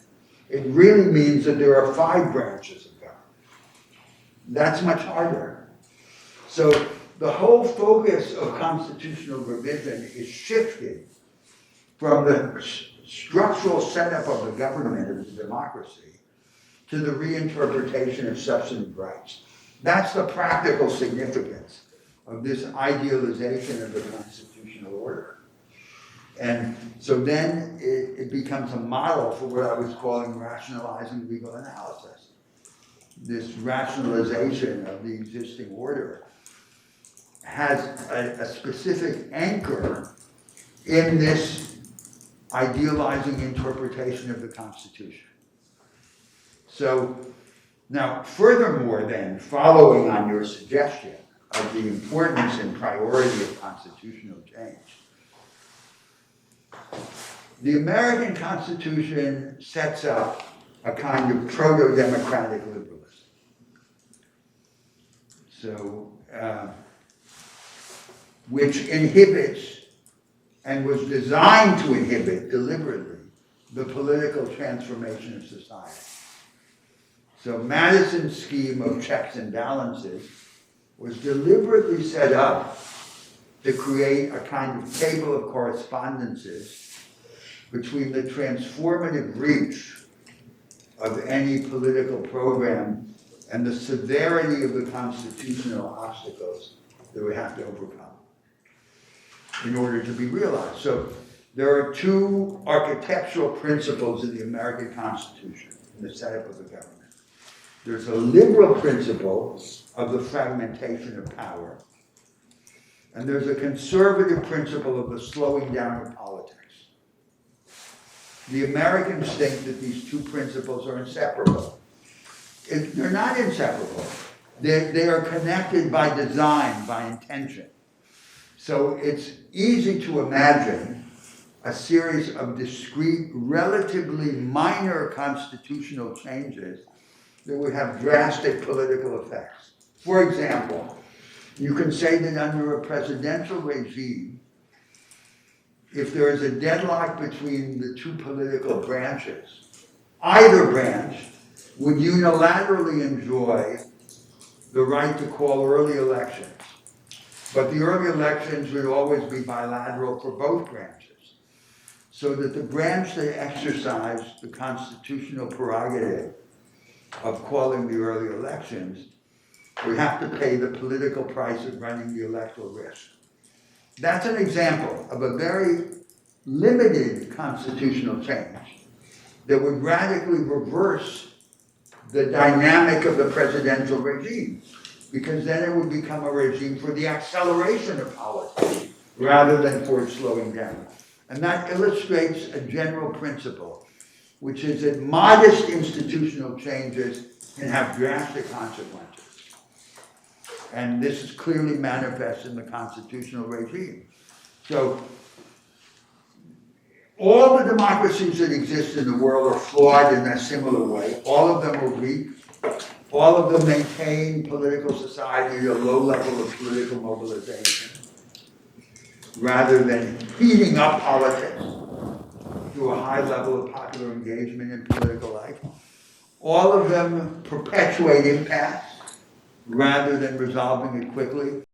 it really means that there are 5 branches of government. That's much harder. So the whole focus of constitutional revision is shifted from the structural setup of the government of the democracy to the reinterpretation of substantive rights. That's the practical significance of this idealization of the constitutional order. And so then it becomes a model for what I was calling rationalizing legal analysis. This rationalization of the existing order has a specific anchor in this idealizing interpretation of the Constitution. So now, furthermore then, following on your suggestion of the importance and priority of constitutional change, the American Constitution sets up a kind of proto-democratic liberalism. So, which inhibits and was designed to inhibit deliberately the political transformation of society. So Madison's scheme of checks and balances was deliberately set up to create a kind of table of correspondences between the transformative reach of any political program and the severity of the constitutional obstacles that we have to overcome in order to be realized. So there are two architectural principles in the American Constitution, in the setup of the government. There's a liberal principle of the fragmentation of power, and there's a conservative principle of the slowing down of politics. The Americans think that these two principles are inseparable. They're not inseparable. They are connected by design, by intention. So it's easy to imagine a series of discrete, relatively minor constitutional changes that would have drastic political effects. For example, you can say that under a presidential regime, if there is a deadlock between the two political branches, either branch would unilaterally enjoy the right to call early elections. But the early elections would always be bilateral for both branches, so that the branch that exercised the constitutional prerogative of calling the early elections would have to pay the political price of running the electoral risk. That's an example of a very limited constitutional change that would radically reverse the dynamic of the presidential regime, because then it would become a regime for the acceleration of politics rather than for its slowing down. And that illustrates a general principle, which is that modest institutional changes can have drastic consequences. And this is clearly manifest in the constitutional regime. So, all the democracies that exist in the world are flawed in a similar way. All of them are weak. All of them maintain political society at a low level of political mobilization, rather than heating up politics to a high level of popular engagement in political life. All of them perpetuate impasse rather than resolving it quickly.